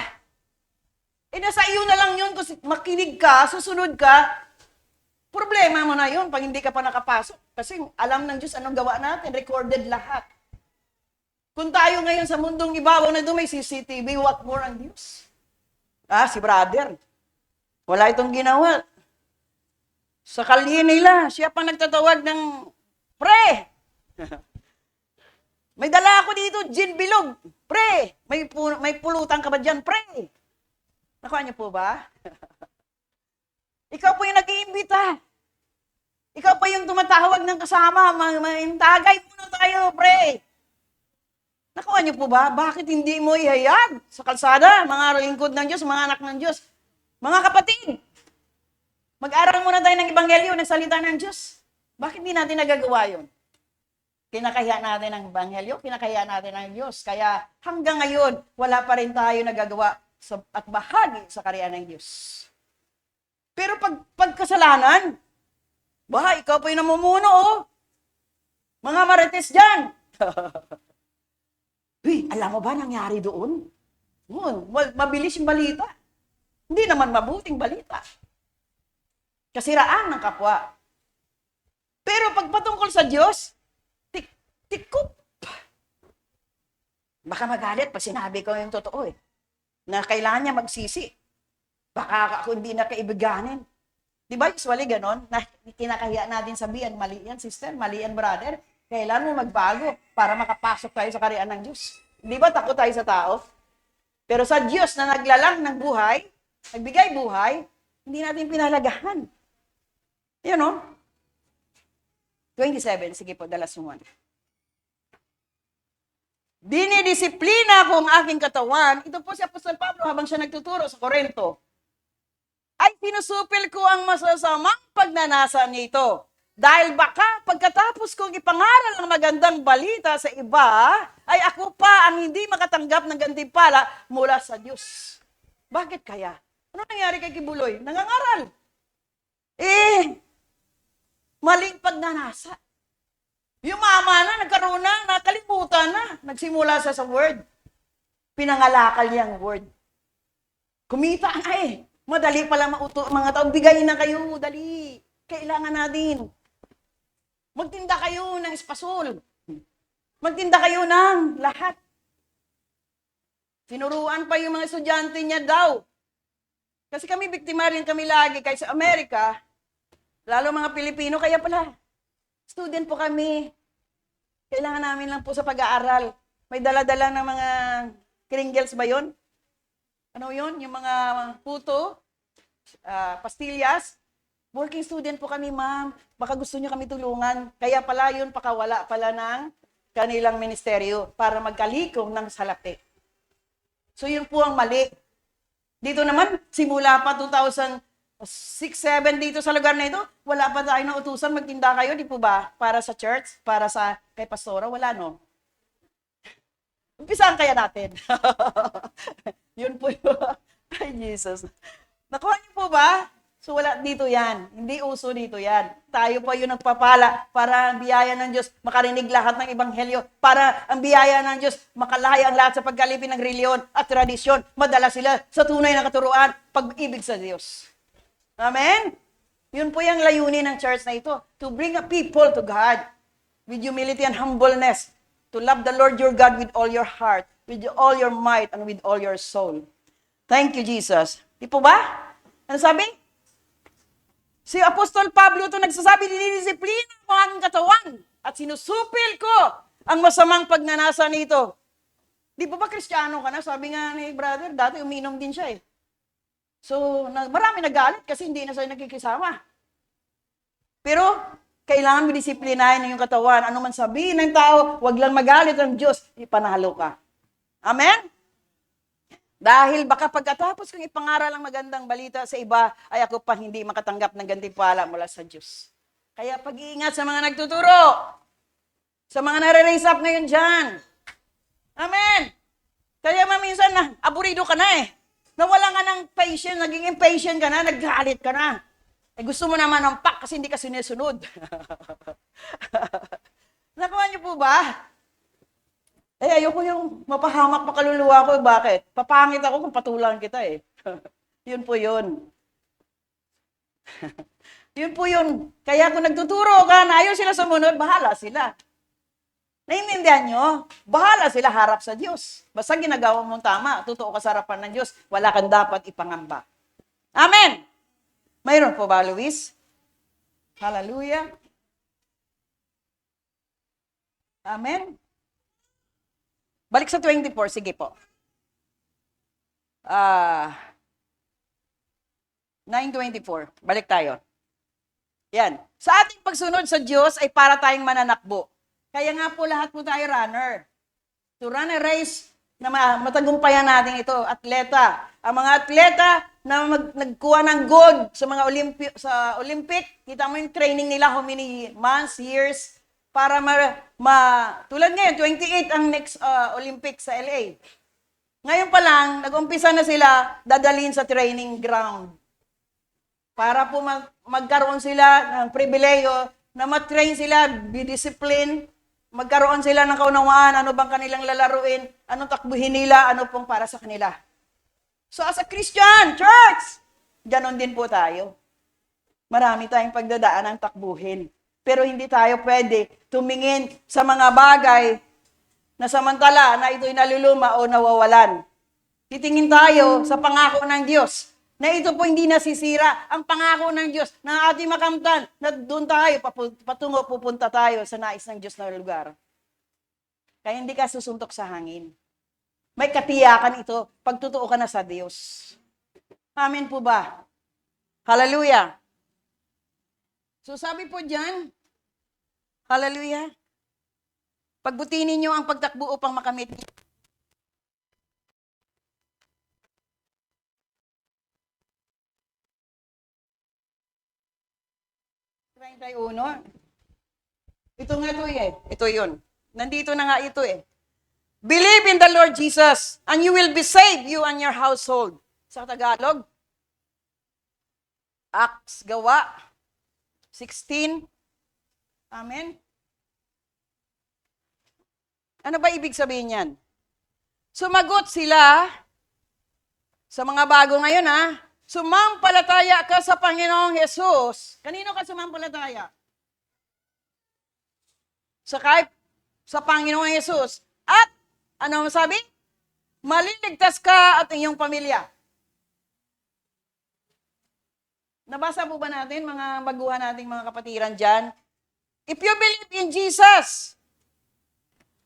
Nasa iyo na lang yun, kasi makinig ka, susunod ka, problema mo na yun pag hindi ka pa nakapasok. Kasi alam ng Diyos anong gawa natin, recorded lahat. Kung tayo ngayon sa mundong ibabaw na doon may CCTV, what more ang Diyos? Si brother, wala itong ginawa. Sa kalye nila, siya pa nagtatawag ng pre. May dala ako dito, gin bilog. Pre, may pulutan ka ba dyan, pre? Nakuha niyo po ba? Ikaw po yung nag-iimbita. Ikaw pa yung tumatawag ng kasama. Tagay muna tayo, pre. Nakuha niyo po ba? Bakit hindi mo ihayag sa kalsada, mga lingkod ng Diyos, mga anak ng Diyos? Mga kapatid, mag-aral muna tayo ng Ebanghelyo, ng salita ng Diyos. Bakit hindi natin nagagawa yun? Kinakahiya natin ang Ebanghelyo, kinakahiya natin ang Diyos. Kaya hanggang ngayon, wala pa rin tayo nagagawa at bahagi sa kaharian ng Diyos. Pero pag kasalanan, ikaw pa yung namumuno, Mga marites dyan. Alam mo ba nangyari doon? Mabilis yung balita. Hindi naman mabuting balita. Kasiraan ng kapwa. Pero pag patungkol sa Diyos, tikup. Baka magalit pag sinabi ko yung totoo na kailangan niya magsisi. Baka ako hindi na kaibiganin. Di ba usually ganon? Na kinakahiya natin sabihan, mali yan sister, mali yan brother. Kailangan mo magbago para makapasok tayo sa kaharian ng Diyos. Di ba takot tayo sa tao? Pero sa Diyos na naglalang ng buhay, nagbigay buhay, hindi natin pinalagahan. You know? 27, sige po, the last one. Dinidisiplina ko ang aking katawan. Ito po si Apostol Pablo habang siya nagtuturo sa Corinto. Ay sinusupil ko ang masasamang pagnanasa nito. Dahil baka pagkatapos kong ipangaral ang magandang balita sa iba, ay ako pa ang hindi makatanggap ng gantimpala mula sa Diyos. Bakit kaya? Ano nangyari kay Kibuloy? Nangangaral. Maling pagnanasa. Yung mama na, nagkaroon na, nakalimutan na. Nagsimula sa word. Pinangalakal niya ang word. Kumita na eh. Madali pala mauto mga tao. Bigayin na kayo, dali. Kailangan natin. Magtinda kayo ng espasol. Magtinda kayo ng lahat. Tinuruan pa yung mga estudyante niya daw. Kasi kami, biktima rin kami lagi. Kahit sa Amerika, lalo mga Pilipino, kaya pala, student po kami. Kailangan namin lang po sa pag-aaral. May dala-dala ng mga kringgles ba yun? Ano yun? Yung mga puto, pastillas. Working student po kami, ma'am. Baka gusto niyo kami tulungan. Kaya pala yun, pakawala pala ng kanilang ministeryo para magkalikom ng salapi. So yun po ang mali. Dito naman, simula pa 2006-7 dito sa lugar na ito, wala pa tayo na utusan, magtinda kayo, di po ba? Para sa church, para sa kay pastora, wala no? Umpisaan kaya natin. Yun po yun. Ay, Jesus. Nakuha niyo po ba? So wala dito yan. Hindi uso dito yan. Tayo po yung nagpapala para ang biyaya ng Diyos makarinig lahat ng ebanghelyo. Para ang biyaya ng Diyos makalaya ang lahat sa pagkalipin ng reliyon at tradisyon. Madala sila sa tunay na katuruan, pag-ibig sa Diyos. Amen? Yun po yung layunin ng church na ito. To bring a people to God with humility and humbleness. To love the Lord your God with all your heart, with all your might, and with all your soul. Thank you, Jesus. Di po ba? Ano sabi? Si Apostol Pablo ito nagsasabi, dinidisiplina ko ang katawan at sinusupil ko ang masamang pagnanasa nito. Di ba Kristiyano ka na? Sabi nga ni brother, dati uminom din siya eh. So, marami nagalit kasi hindi na siya nakikisama. Pero, kailangan mo disiplinahin yung katawan. Ano man sabihin ng tao, wag lang magalit ang Diyos, ipanalo ka. Amen? Dahil baka pagkatapos kong ipangaral ang magandang balita sa iba, ay ako pa hindi makatanggap ng gantimpala mula sa Diyos. Kaya pag-iingat sa mga nagtuturo, sa mga nare-raise up ngayon dyan. Amen. Kaya maminsan na, aburido ka na eh. Nawala ka ng patience, naging impatient ka na, naggalit ka na. Eh gusto mo naman ng pak kasi hindi ka sinesunod. Nakuha niyo po ba? Eh, ayoko yung mapahamak makaluluwa ko. Bakit? Papangit ako kung patulang kita eh. Yun po yun. Yun po yun. Kaya kung nagtuturo ka na ayaw sila sumunod, bahala sila. Naiintindihan nyo? Bahala sila harap sa Diyos. Basta ginagawa mong tama, totoo ka sa harapan ng Diyos, wala kang dapat ipangamba. Amen! Mayroon po ba, Luis? Hallelujah. Amen? Balik sa 24, sige po. 9:24, balik tayo. Yan. Sa ating pagsunod sa Diyos ay para tayong mananakbo. Kaya nga po lahat po tayo runner. To run a race na matagumpayan natin ito, atleta. Ang mga atleta na nagkuha ng gold sa mga Olympic, kita mo yung training nila, how many months, years, para tulad ngayon, 28 ang next Olympic sa LA. Ngayon pa lang, nag-umpisa na sila dadalhin sa training ground. Para po magkaroon sila ng pribileyo na matrain sila, be discipline, magkaroon sila ng kaunawaan, ano bang kanilang lalaruin, anong takbuhin nila, ano pong para sa kanila. So as a Christian, church, ganon din po tayo. Marami tayong pagdadaan ng takbuhin. Pero hindi tayo pwede tumingin sa mga bagay na samantala na ito'y naluluma o nawawalan. Titingin tayo sa pangako ng Diyos na ito po hindi nasisira. Ang pangako ng Diyos na ating makamtan na doon tayo, pupunta tayo sa nais ng Diyos na lugar. Kaya hindi ka susuntok sa hangin. May katiyakan ito pag totoo ka na sa Diyos. Amen po ba? Hallelujah. So sabi po dyan, hallelujah, pagbutinin niyo ang pagtakbo upang makamit 31. Ito nga to eh. Ito yun. Nandito na nga ito eh. Believe in the Lord Jesus and you will be saved, you and your household. Sa Tagalog, Acts, Gawa, 16. Amen. Ano ba ibig sabihin yan? Sumagot sila sa mga bago ngayon ha. Sumampalataya ka sa Panginoong Jesus. Kanino ka sumampalataya? Sa Panginoong Jesus. At, ano sabi? Maliligtas ka at iyong pamilya. Nabasa po ba natin, mga baguhan nating mga kapatiran dyan? If you believe in Jesus,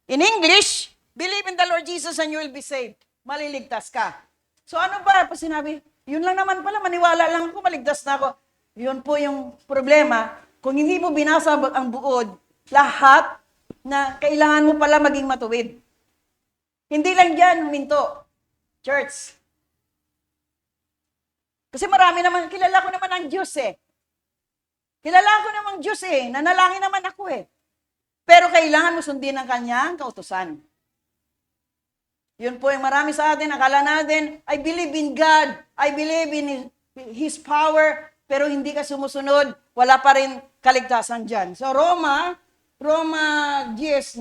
in English, believe in the Lord Jesus and you will be saved. Maliligtas ka. So ano ba? Pa sinabi, yun lang naman pala, maniwala lang ako, maligtas na ako. Yun po yung problema. Kung hindi mo binasa ang buod, lahat na kailangan mo pala maging matuwid. Hindi lang dyan huminto. Church. Kasi marami naman, kilala ko naman ang Diyos eh. Kilala ko naman ang Diyos eh. Nanalangin naman ako eh. Pero kailangan mo sundin ang kanyang kautusan. Yun po yung marami sa atin, akala natin, I believe in God, I believe in His power, pero hindi ka sumusunod, wala pa rin kaligtasan dyan. So Roma 10:9,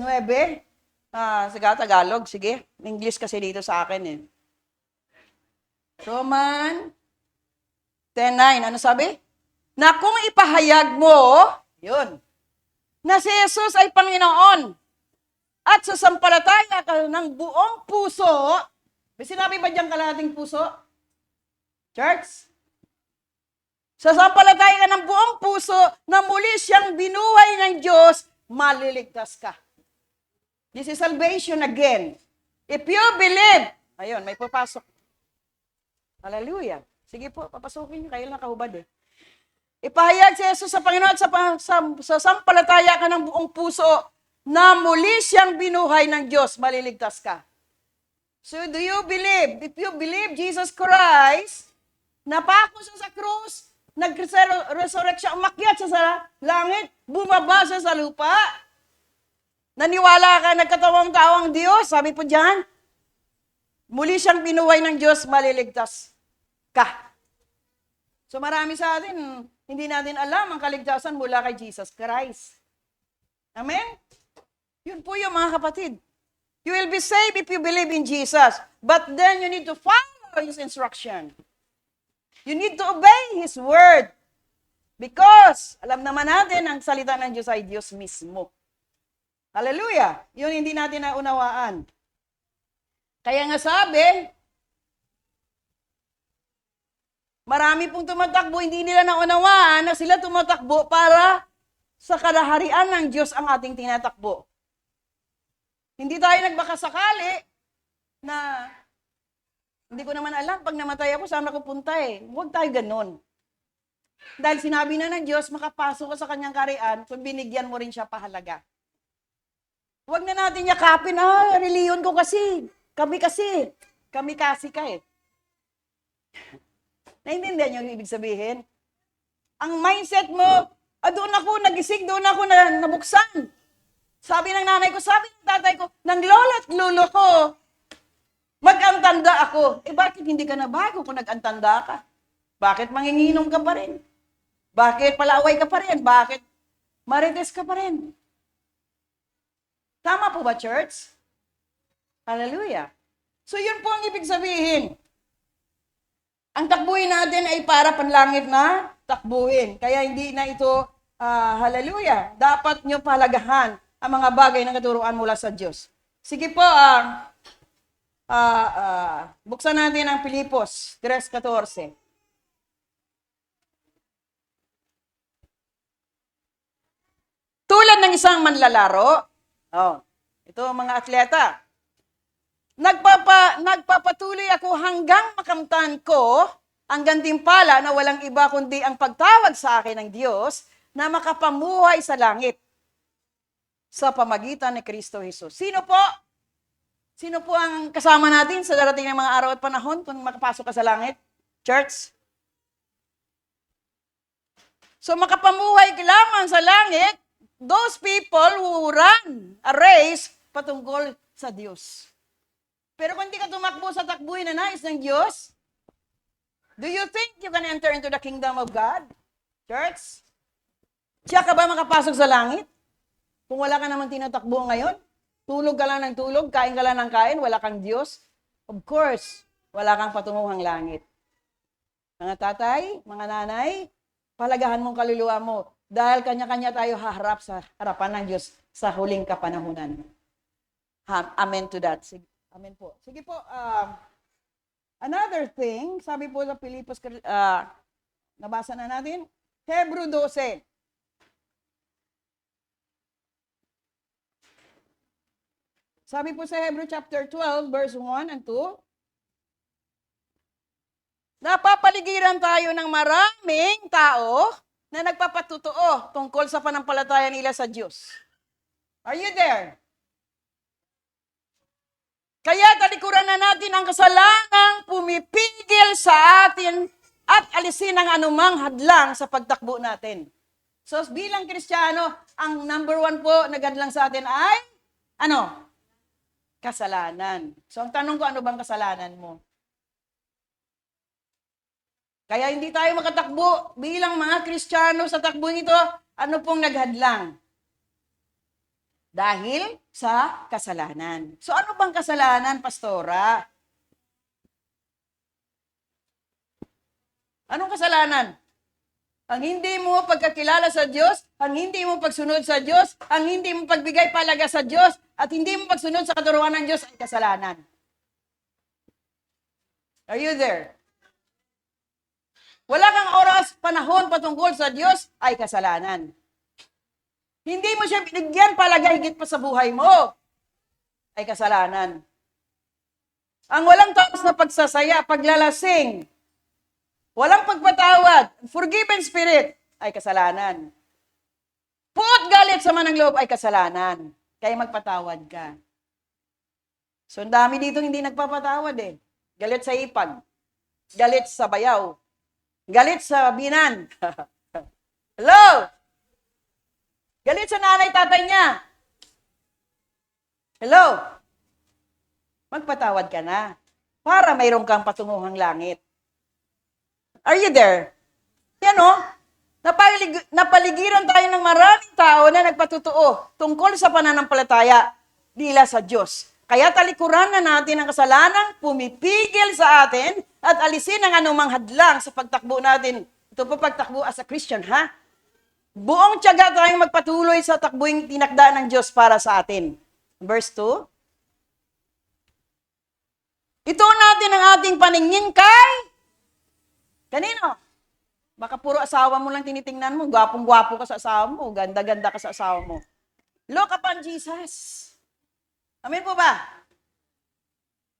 sige, Tagalog, sige, English kasi dito sa akin eh. Roman 10:9, ano sabi? Na kung ipahayag mo, yun, na si Jesus ay Panginoon, at sasampalataya ka ng buong puso, may sinabi ba diyang kalahating puso? Church? Sasampalataya ka ng buong puso na muli siyang binuhay ng Diyos, maliligtas ka. This is salvation again. If you believe, ayun, may papasok. Hallelujah. Sige po, papasukin niyo, kayo lang kahubad eh. Ipahayag si Jesus sa Panginoon at sasampalataya ka ng buong puso, na muli siyang binuhay ng Diyos, maliligtas ka. So do you believe? If you believe Jesus Christ, napako siya sa krus, nag-resurrection, umakyat siya sa langit, bumaba siya sa lupa, naniwala ka, nagkatawang tao ang Diyos, sabi po dyan, muli siyang binuhay ng Diyos, maliligtas ka. So marami sa atin, hindi natin alam ang kaligtasan mula kay Jesus Christ. Amen? Yun po yung mga kapatid. You will be saved if you believe in Jesus. But then you need to follow His instruction. You need to obey His word. Because, alam naman natin, ang salita ng Diyos ay Diyos mismo. Hallelujah! Yun hindi natin naunawaan. Kaya nga sabi, marami pong tumatakbo, hindi nila naunawaan na sila tumatakbo para sa kalaharian ng Diyos ang ating tinatakbo. Hindi tayo nagbakasakali na hindi ko naman alam, pag namatay ako, saan ako punta eh. Huwag tayo ganun. Dahil sinabi na ng Diyos, makapasok ka sa kanyang karian, kung binigyan mo rin siya pahalaga. Huwag na natin yakapin, reliyon ko kasi. Kami kasi ka eh. Naintindihan niyo yung ibig sabihin? Ang mindset mo, doon ako nagising, doon ako nabuksan. Sabi ng nanay ko, sabi ng tatay ko, ng lola at lolo ko, mag-antanda ako. Bakit hindi ka na bago kung nag-antanda ka? Bakit manginginom ka pa rin? Bakit palaway ka pa rin? Bakit marites ka pa rin? Tama po ba, church? Hallelujah. So yun po ang ibig sabihin. Ang takbuhin natin ay para panlangit na takbuhin. Kaya hindi na ito, hallelujah, dapat nyo palagahan ang mga bagay na katuruan mula sa Diyos. Sige po, buksan natin ang Filipos 3:14. Tulad ng isang manlalaro, ito mga atleta, Nagpapatuloy ako hanggang makamtan ko ang gantimpala na walang iba kundi ang pagtawag sa akin ng Diyos na makapamuhay sa langit sa pamagitan ni Kristo Jesus. Sino po? Sino po ang kasama natin sa darating ng mga araw at panahon kung makapasok ka sa langit? Church? So makapamuhay ka lamang sa langit, those people who run a race patungkol sa Diyos. Pero kung hindi ka tumakbo sa takbuhin na nais ng Diyos, do you think you can enter into the kingdom of God? Church? Siya ka ba makapasok sa langit? Kung wala ka naman tinatakbo ngayon, tulog ka lang ng tulog, kain ka lang ng kain, wala kang Diyos, of course, wala kang patunguhang langit. Mga tatay, mga nanay, palagahan mong kaluluwa mo dahil kanya-kanya tayo haharap sa harapan ng Diyos sa huling kapanahunan. Amen to that. Amen po. Sige po, another thing, sabi po sa Pilipos, nabasa na natin, Hebrew 12. Sabi po sa Hebrew chapter 12, verse 1 and 2, napapaligiran tayo ng maraming tao na nagpapatutuo tungkol sa panampalataya nila sa Diyos. Are you there? Kaya talikuran na natin ang kasalanang pumipigil sa atin at alisin ang anumang hadlang sa pagtakbo natin. So bilang Kristiyano, ang number 1 po na hadlang sa atin ay, ano? Kasalanan. So ang tanong ko, ano bang kasalanan mo? Kaya hindi tayo makatakbo bilang mga Kristiyano sa takbuhin ito, ano pong naghadlang? Dahil sa kasalanan. So ano bang kasalanan, Pastora? Anong kasalanan? Ang hindi mo pagkakilala sa Diyos, ang hindi mo pagsunod sa Diyos, ang hindi mo pagbigay palaga sa Diyos, at hindi mo pagsunod sa katuruan ng Diyos ay kasalanan. Are you there? Wala kang oras, panahon patungkol sa Diyos ay kasalanan. Hindi mo siya binigyan palaga higit pa sa buhay mo ay kasalanan. Ang walang tapos na pagsasaya, paglalasing, walang pagpatawad, forgiven spirit ay kasalanan. Puot galit sa manang loob ay kasalanan. Kaya magpatawad ka. So, ang dami dito hindi nagpapatawad eh. Galit sa ipag. Galit sa bayaw. Galit sa binan. Hello? Galit sa nanay, tatay niya. Hello? Magpatawad ka na para mayroon kang patunguhang langit. Are you there? Yan o. Napaligiran tayo ng maraming tao na nagpatutuo tungkol sa pananampalataya nila sa Diyos. Kaya talikuran na natin ang kasalanang pumipigil sa atin at alisin ang anumang hadlang sa pagtakbo natin. Ito po pagtakbo as a Christian, ha? Buong tiyaga tayong magpatuloy sa takbuing tinakda ng Diyos para sa atin. Verse 2. Ito natin ang ating paningin kay kanino? Baka puro asawa mo lang tinitingnan mo, gwapong-gwapo ka sa asawa mo, ganda-ganda ka sa asawa mo. Look upon Jesus. Amen po ba?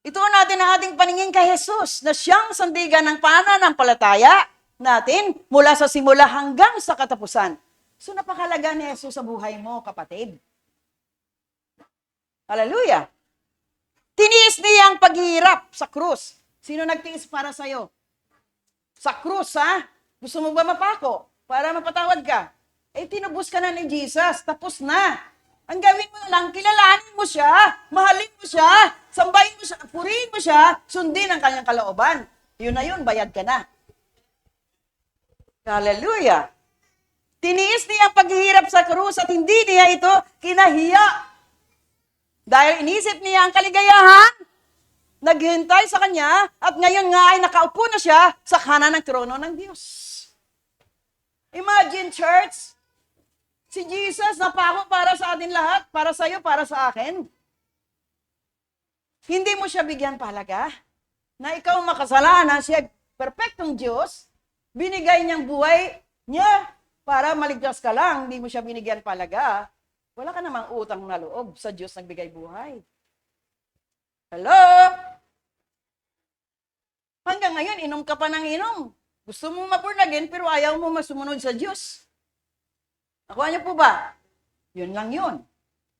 Ito natin ang ating paningin kay Jesus na siyang sandigan ng pananampalataya natin mula sa simula hanggang sa katapusan. So napakalaga ni Jesus sa buhay mo, kapatid. Hallelujah! Tiniis niya ang paghihirap sa krus. Sino nagtiis para sa'yo? Sa krus, ha? Gusto mo ba mapako para mapatawad ka? Eh, tinubos ka na ni Jesus. Tapos na. Ang gawin mo lang, kilalanin mo siya, mahalin mo siya, sambahin mo siya, purihin mo siya, sundin ang kanyang kalooban. Yun na yun, bayad ka na. Hallelujah! Tiniis niya ang paghihirap sa krus at hindi niya ito kinahiya. Dahil inisip niya ang kaligayahan, naghintay sa kanya, at ngayon nga ay nakaupo na siya sa kanan ng trono ng Diyos. Imagine, church, si Jesus napako para sa atin lahat, para sa iyo, para sa akin. Hindi mo siya bigyan palaga na ikaw makasalanan, siya perfectong Diyos, binigay niyang buhay niya para maligtas ka lang, hindi mo siya binigyan palaga. Wala ka namang utang na loob sa Diyos nagbigay buhay. Hello? Hanggang ngayon, inom ka pa ng inom. Gusto mo ma-born again, pero ayaw mo masumunod sa Diyos. Nakuha niyo po ba? Yun lang yun.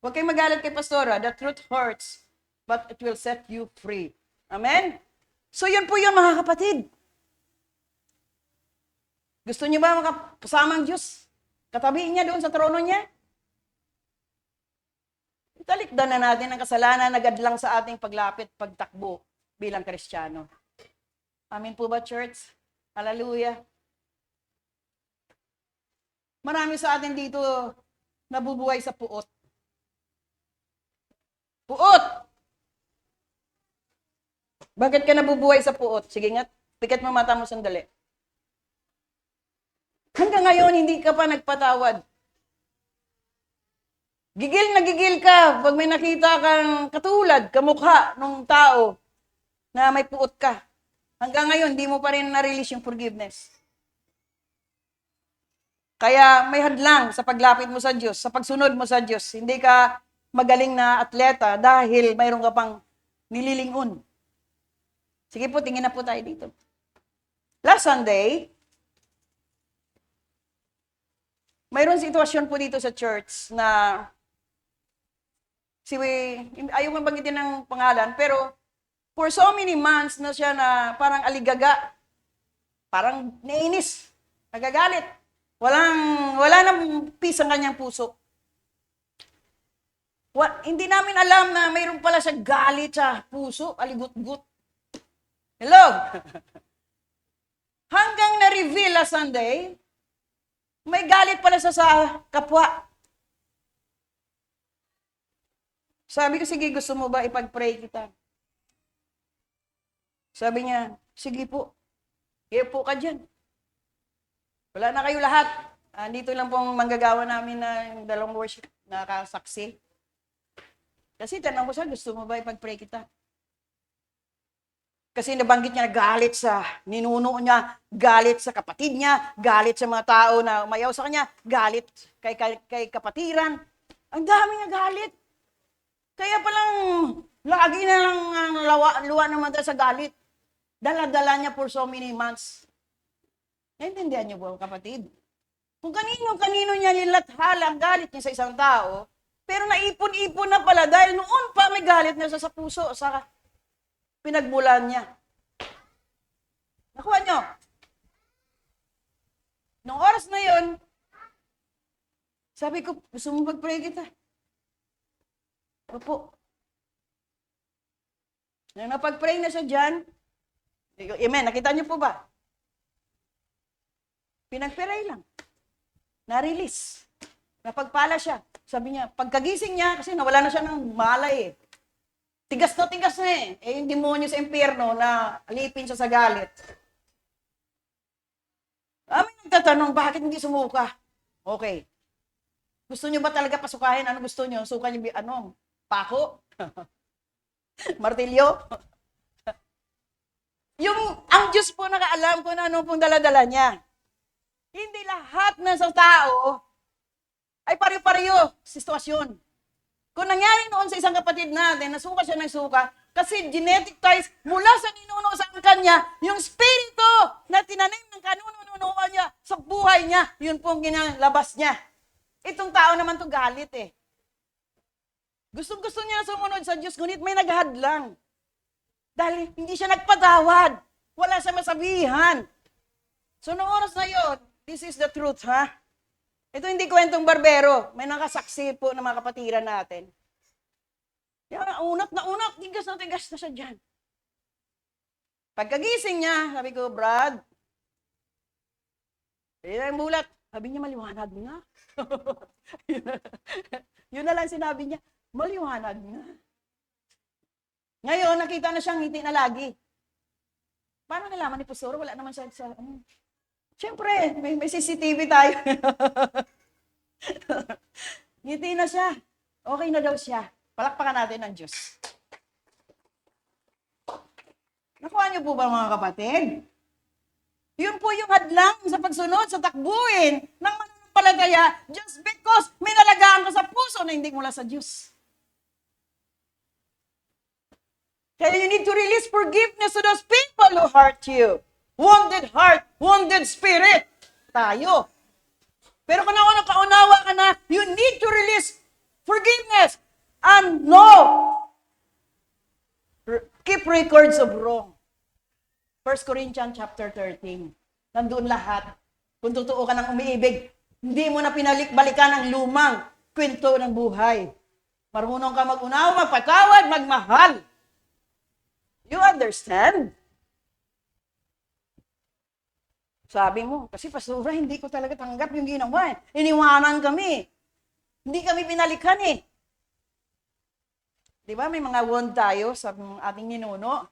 Huwag kayong magalit kay Pastora. The truth hurts, but it will set you free. Amen? So yun po yun, mga kapatid. Gusto niyo ba makasama ang Diyos? Katabihin niya doon sa trono niya? Italikdan na natin ang kasalanan na nagadlang sa ating paglapit, pagtakbo bilang Kristiyano. Amen po ba, church? Hallelujah. Marami sa atin dito nabubuhay sa puot. Puot! Bakit ka nabubuhay sa puot? Sige nga, pikit mo mata mo sandali. Hanggang ngayon, hindi ka pa nagpatawad. Gigil na gigil ka pag may nakita kang katulad, kamukha ng tao na may puot ka. Hanggang ngayon, hindi mo pa rin na-release yung forgiveness. Kaya may hadlang sa paglapit mo sa Diyos, sa pagsunod mo sa Diyos. Hindi ka magaling na atleta dahil mayroon ka pang nililingon. Sige po, tingin na po tayo dito. Last Sunday, mayroon sitwasyon po dito sa church na ayaw mo banggitin ng pangalan, pero for so many months na siya na parang aligaga, parang nainis, nagagalit. Wala nang peace ang kanyang puso. Hindi namin alam na mayroon pala siya galit sa puso, aligut-gut. Hello? Hanggang na-reveal last Sunday, may galit pala siya sa kapwa. Sabi ko, sige, gusto mo ba ipag-pray kita? Sabi niya, sige po. Kaya po ka dyan. Wala na kayo lahat. Dito lang pong manggagawa namin na yung dalawang worship na kasaksi. Kasi tanong ko siya, gusto mo ba ipag-pray kita? Kasi nabanggit niya na galit sa ninuno niya, galit sa kapatid niya, galit sa mga tao na umayaw sa kanya, galit kay kapatiran. Ang dami niya galit. Kaya palang lagi na lang luwa naman tayo sa galit. Dala-dala niya for so many months. Naintindihan niyo po, kapatid? Kung kanino niya nilathala ang galit niya sa isang tao, pero naipon-ipon na pala dahil noon pa may galit niya sa puso, sa pinagmulan niya. Nakuha niyo? Noong oras na yon, sabi ko, gusto mo mag-pray kita? Opo. Nang napag-pray na siya dyan, amen, nakita niyo po ba? Pinag-pray lang. Na-release. Napagpala siya. Sabi niya, pagkagising niya, kasi nawala na siya ng malay eh. Tigas na eh. Yung demonyo sa impyerno na alipin siya sa galit. May nagtatanong, bakit hindi sumuka? Okay. Gusto niyo ba talaga pasukahin? Ano gusto niyo? Suka niyo, pako? Martilyo? Ang Diyos po nakaalam kung ano pong daladala niya. Hindi lahat na sa tao ay pare-pareho sitwasyon. Kung nangyari noon sa isang kapatid natin, nasuka siya ng suka, kasi genetic ties mula sa ninuno sa kanya, yung spirito na tinanim ng kanununuan niya sa buhay niya, yun pong ginalabas niya. Itong tao naman to galit eh. Gustong-gusto niya sumunod sa Diyos, ngunit may naghadlang. Dahil hindi siya nagpatawad. Wala siya masabihan. So, noong oras na yun, this is the truth, ha? Ito hindi kwentong barbero. May nakasaksi po ng mga kapatiran natin. Yan, unat na tigas na siya dyan. Pagkagising niya, sabi ko, Brad, yun na yung bulat. Sabi niya, maliwanag nga. Yun na lang sinabi niya, maliwanag nga. Ngayon, nakita na siyang ngiti na lagi. Paano nalaman ni Pastor? Wala naman siya sa... Siyempre, may CCTV tayo. Ngiti na siya. Okay na daw siya. Palakpakan natin ng Diyos. Nakuha niyo po ba mga kapatid? Yun po yung hadlang sa pagsunod, sa takbuhin ng mananampalataya just because may nalagaan ka sa puso na hindi mula sa Diyos. Kaya you need to release forgiveness to those people who hurt you. Wounded heart, wounded spirit. Tayo. Pero kung kaunawa ka na, you need to release forgiveness. And keep records of wrong. 1 Corinthians chapter 13. Nandun lahat. Kung totoo ka ng umiibig, hindi mo na pinalik-balikan ang lumang kwento ng buhay. Marunong ka mag-unawa, magpatawad, magmahal. You understand? Sabi mo, kasi pastora, hindi ko talaga tanggap yung ginawa. Iniwanan kami. Hindi kami binalikan eh. Di ba, may mga wound tayo sa ating ninuno.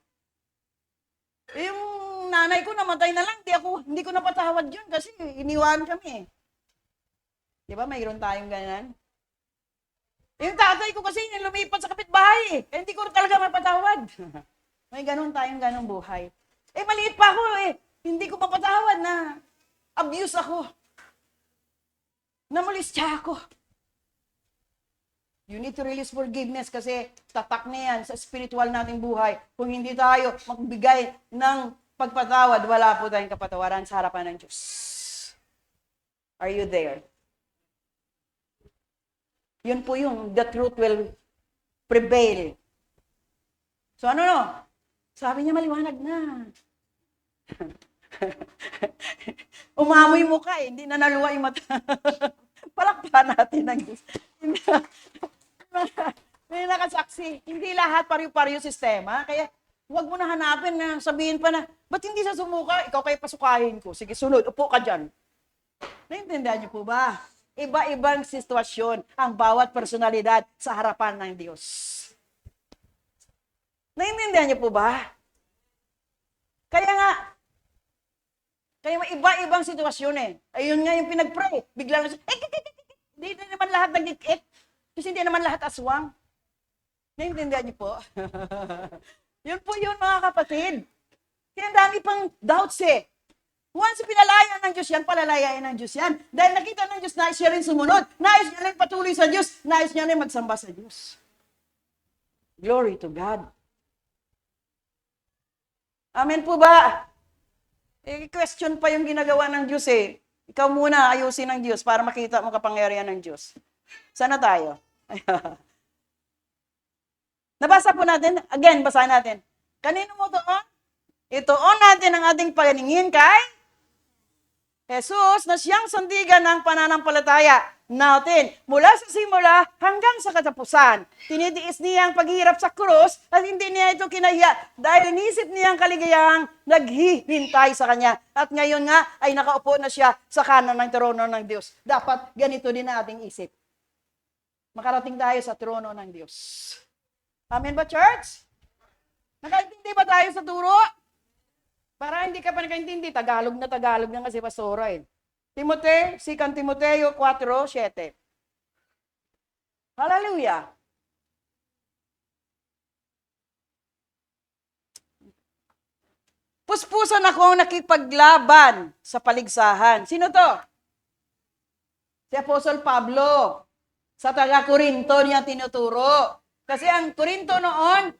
Yung nanay ko namatay na lang, hindi ko napatawad yun kasi iniwan kami. Di ba, mayroon tayong ganyan. Yung tatay ko kasi lumipat sa kapitbahay eh. Hindi ko talaga mapatawad. May ganong buhay. Eh, maliit pa ako eh. Hindi ko mapatawad na abuse ako. Namulistya ako. You need to release forgiveness kasi tatak na yan sa spiritual nating buhay. Kung hindi tayo magbigay ng pagpatawad, wala po tayong kapatawaran sa harapan ng Diyos. Are you there? Yun po yung the truth will prevail. So sabi niya maliwanag na. Umamoy mo ka eh, hindi na naluwa yung mata. Palakpakan natin ang Diyos. May nakasaksi. Hindi lahat pariw-pariw sistema. Kaya huwag mo na hanapin na sabihin pa na, ba't hindi sa sumuka? Ikaw kayo pasukahin ko. Sige, sunod. Upo ka dyan. Naintindihan niyo po ba? Iba-ibang sitwasyon ang bawat personalidad sa harapan ng Diyos. Naintindihan niyo po ba? Kaya may iba-ibang sitwasyon eh. Ayun nga yung pinag-pray. Bigla lang hindi naman lahat nag-ikit. Kasi hindi naman lahat aswang. Naintindihan niyo po? Yun po yun mga kapatid. Kaya ang dami pang doubts eh. Once pinalaya ng Diyos yan, palalayain ng Diyos yan. Dahil nakita ng Diyos, nais niya rin sumunod. Nais niya rin patuloy sa Diyos. Nais niya rin magsamba sa Diyos. Glory to God. Amen po ba? Question pa yung ginagawa ng Diyos eh. Ikaw muna ayusin ng Diyos para makita mo kapangyarihan ng Diyos. Sana tayo. Nabasa po natin. Again, basahin natin. Kanino mo itoon? Itoon natin ang ating paningin kay Jesus na siyang sandigan ng pananampalataya natin. Mula sa simula hanggang sa katapusan. Tinitiis niya ang paghihirap sa krus at hindi niya ito kinahiya dahil inisip niya ang kaligayahang naghihintay sa kanya. At ngayon nga ay nakaupo na siya sa kanan ng trono ng Diyos. Dapat ganito din ang ating isip. Makarating tayo sa trono ng Diyos. Amen ba, church? Nakaintindi ba tayo sa turo? Para hindi ka pa nakaintindi, Tagalog na kasi pastora eh. Timoteo, 2 Timoteo 4:7. Hallelujah. Puspusan akong nakipaglaban sa paligsahan. Sino to? Si Apostle Pablo. Sa taga-Korinto niya tinuturo. Kasi ang Korinto noon,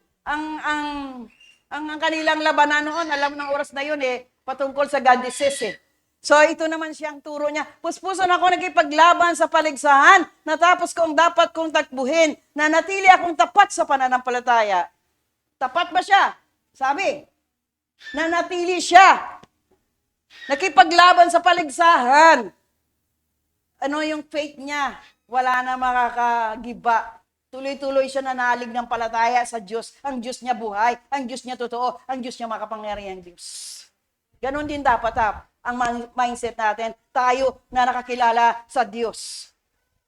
ang kanilang labanan noon, alam ng oras na yun eh, patungkol sa goddesses eh. So ito naman siyang turo niya. Puspusan ako nakipaglaban sa paligsahan, natapos ko ang dapat kong takbuhin, na natili akong tapat sa pananampalataya. Tapat ba siya? Sabi, nanatili siya. Nakipaglaban sa paligsahan. Ano yung faith niya? Wala na makakagiba. Tuloy-tuloy siya nanalig ng palataya sa Diyos. Ang Diyos niya buhay, ang Diyos niya totoo, ang Diyos niya makapangyarihang Diyos. Ganon din dapat ang mindset natin, tayo na nakakilala sa Diyos.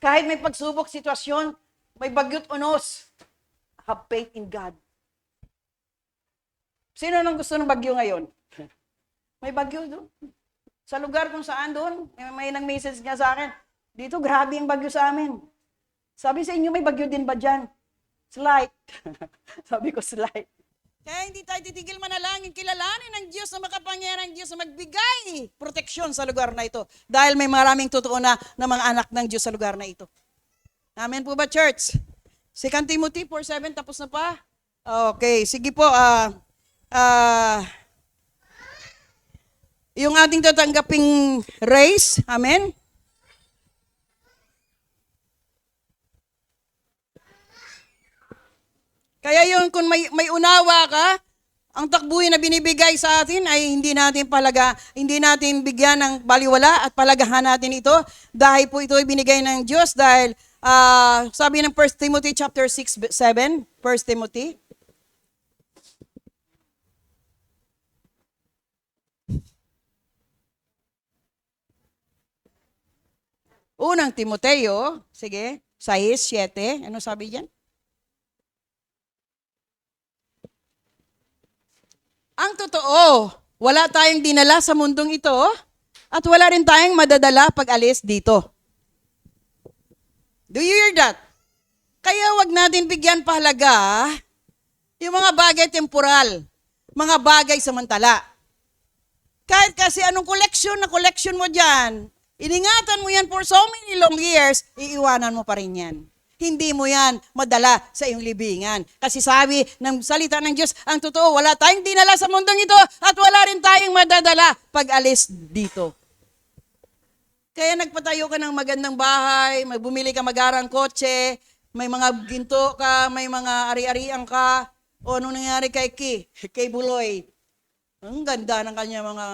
Kahit may pagsubok sitwasyon, may bagyot unos, have faith in God. Sino nang gusto ng bagyo ngayon? May bagyo doon. Sa lugar kung saan doon, may nang-message niya sa akin, dito grabe ang bagyo sa amin. Sabi sa inyo, may bagyo din ba dyan? Slight. Sabi ko, slight. Kaya hindi tayo titigil manalangin, kilalanin ng Diyos na makapangyarang Diyos na magbigay proteksyon sa lugar na ito. Dahil may maraming totoo na mga anak ng Diyos sa lugar na ito. Amen po ba, church? 2 Timothy 4:7, tapos na pa. Okay, sige po. Yung ating tatanggaping race, amen? Kaya yun, kung may unawa ka, ang takbuhin na binibigay sa atin ay hindi natin bigyan ng baliwala at palagahan natin ito dahil po ito ay binigay ng Diyos dahil sabi ng 1 Timothy chapter 6:7, 1 Timothy. Unang Timoteo, sige, 6:7, ano sabi diyan? Ang totoo, wala tayong dinala sa mundong ito at wala rin tayong madadala pag alis dito. Do you hear that? Kaya wag natin bigyan pahalaga yung mga bagay temporal, mga bagay samantala. Kahit kasi anong collection mo dyan, iningatan mo yan for so many long years, iiwanan mo pa rin yan. Hindi mo yan madala sa iyong libingan. Kasi sabi ng salita ng Diyos, ang totoo, wala tayong dinala sa mundong ito at wala rin tayong madadala pag alis dito. Kaya nagpatayo ka ng magandang bahay, may bumili ka magarang kotse, may mga ginto ka, may mga ari-arian ka, o anong nangyari kay Buloy. Ang ganda ng kanya mga,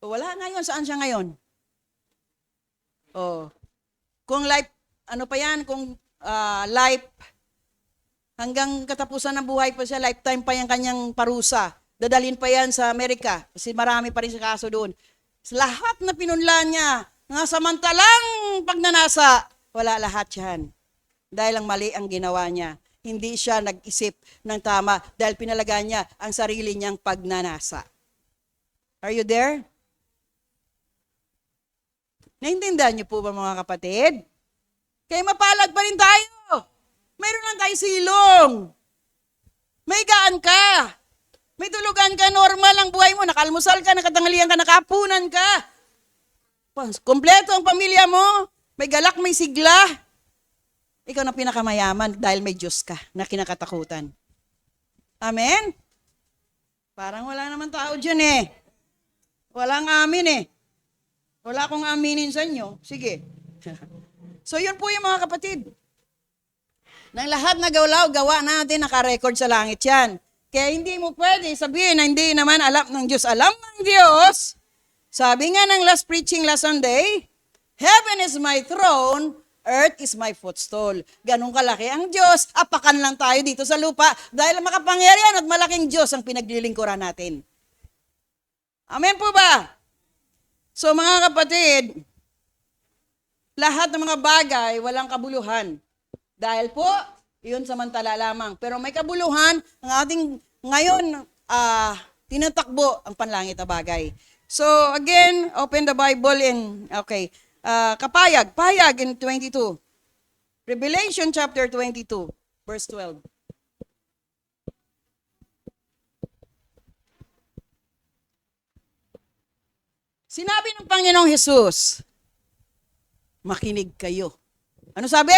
wala ngayon, saan siya ngayon? Oh. Kung life, ano pa yan, kung life, hanggang katapusan ng buhay pa siya, lifetime pa yung kanyang parusa. Dadalhin pa yan sa Amerika, kasi marami pa rin sa kaso doon. Lahat na pinunla niya, nga samantalang pagnanasa, wala lahat yan. Dahil ang mali ang ginawa niya. Hindi siya nag-isip ng tama dahil pinalagaan niya ang sarili niyang pagnanasa. Are you there? Naintindihan niyo po ba mga kapatid? Kaya mapalag pa rin tayo. Mayroon lang tayo silong. May gaan ka. May tulugan ka, normal ang buhay mo. Nakalmusal ka, nakatanghalian ka, nakapunan ka. Kompleto ang pamilya mo. May galak, may sigla. Ikaw na pinakamayaman dahil may Diyos ka na kinakatakutan. Amen? Parang wala naman tao dyan eh. Walang amin eh. Wala akong aminin sa inyo. Sige. So yun po yung mga kapatid. Nang lahat na gawa natin, nakarecord sa langit yan. Kaya hindi mo pwede sabihin na hindi naman alam ng Diyos. Alam ng Diyos. Sabi nga ng last preaching last Sunday, Heaven is my throne, earth is my footstool. Ganun kalaki ang Diyos. Apakan lang tayo dito sa lupa dahil makapangyarihan at malaking Diyos ang pinaglilingkuran natin. Amen po ba? So mga kapatid, lahat ng mga bagay walang kabuluhan. Dahil po, iyon samantala lamang. Pero may kabuluhan ang ating ngayon tinatakbo ang panlangit na bagay. So again, open the Bible in, Pahayag in 22. Revelation chapter 22, verse 12. Sinabi ng Panginoong Jesus, makinig kayo. Ano sabi?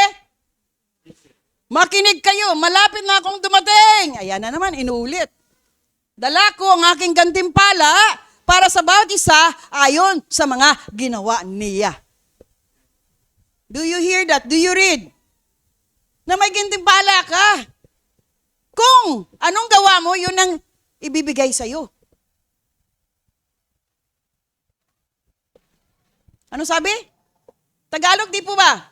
Makinig kayo, malapit na akong dumating. Ayan na naman, inulit. Dala ko ang aking gantimpala para sa bawat isa ayon sa mga ginawa niya. Do you hear that? Do you read? Na may gantimpala ka. Kung anong gawa mo, yun ang ibibigay sa'yo. Ano sabi? Tagalog di po ba?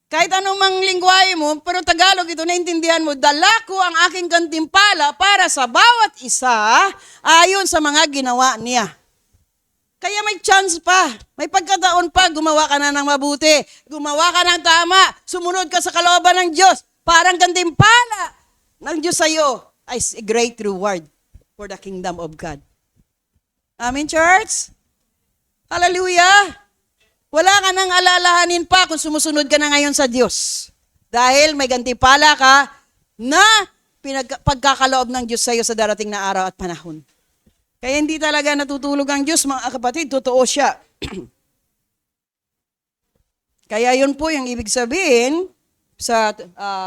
Kahit anong mang lingwahe mo, pero Tagalog ito, naintindihan mo, dala ko ang aking gantimpala para sa bawat isa ayon sa mga ginawa niya. Kaya may chance pa, may pagkataon pa, gumawa ka na ng mabuti, gumawa ka ng tama, sumunod ka sa kalooban ng Diyos, parang gantimpala ng Diyos sa'yo is a great reward for the kingdom of God. Amen, church? Hallelujah! Wala ka nang alalahanin pa kung sumusunod ka na ngayon sa Diyos. Dahil may gantimpala ka na pagkakaloob ng Diyos sa iyo sa darating na araw at panahon. Kaya hindi talaga natutulog ang Diyos, mga kapatid, totoo siya. Kaya yun po yung ibig sabihin sa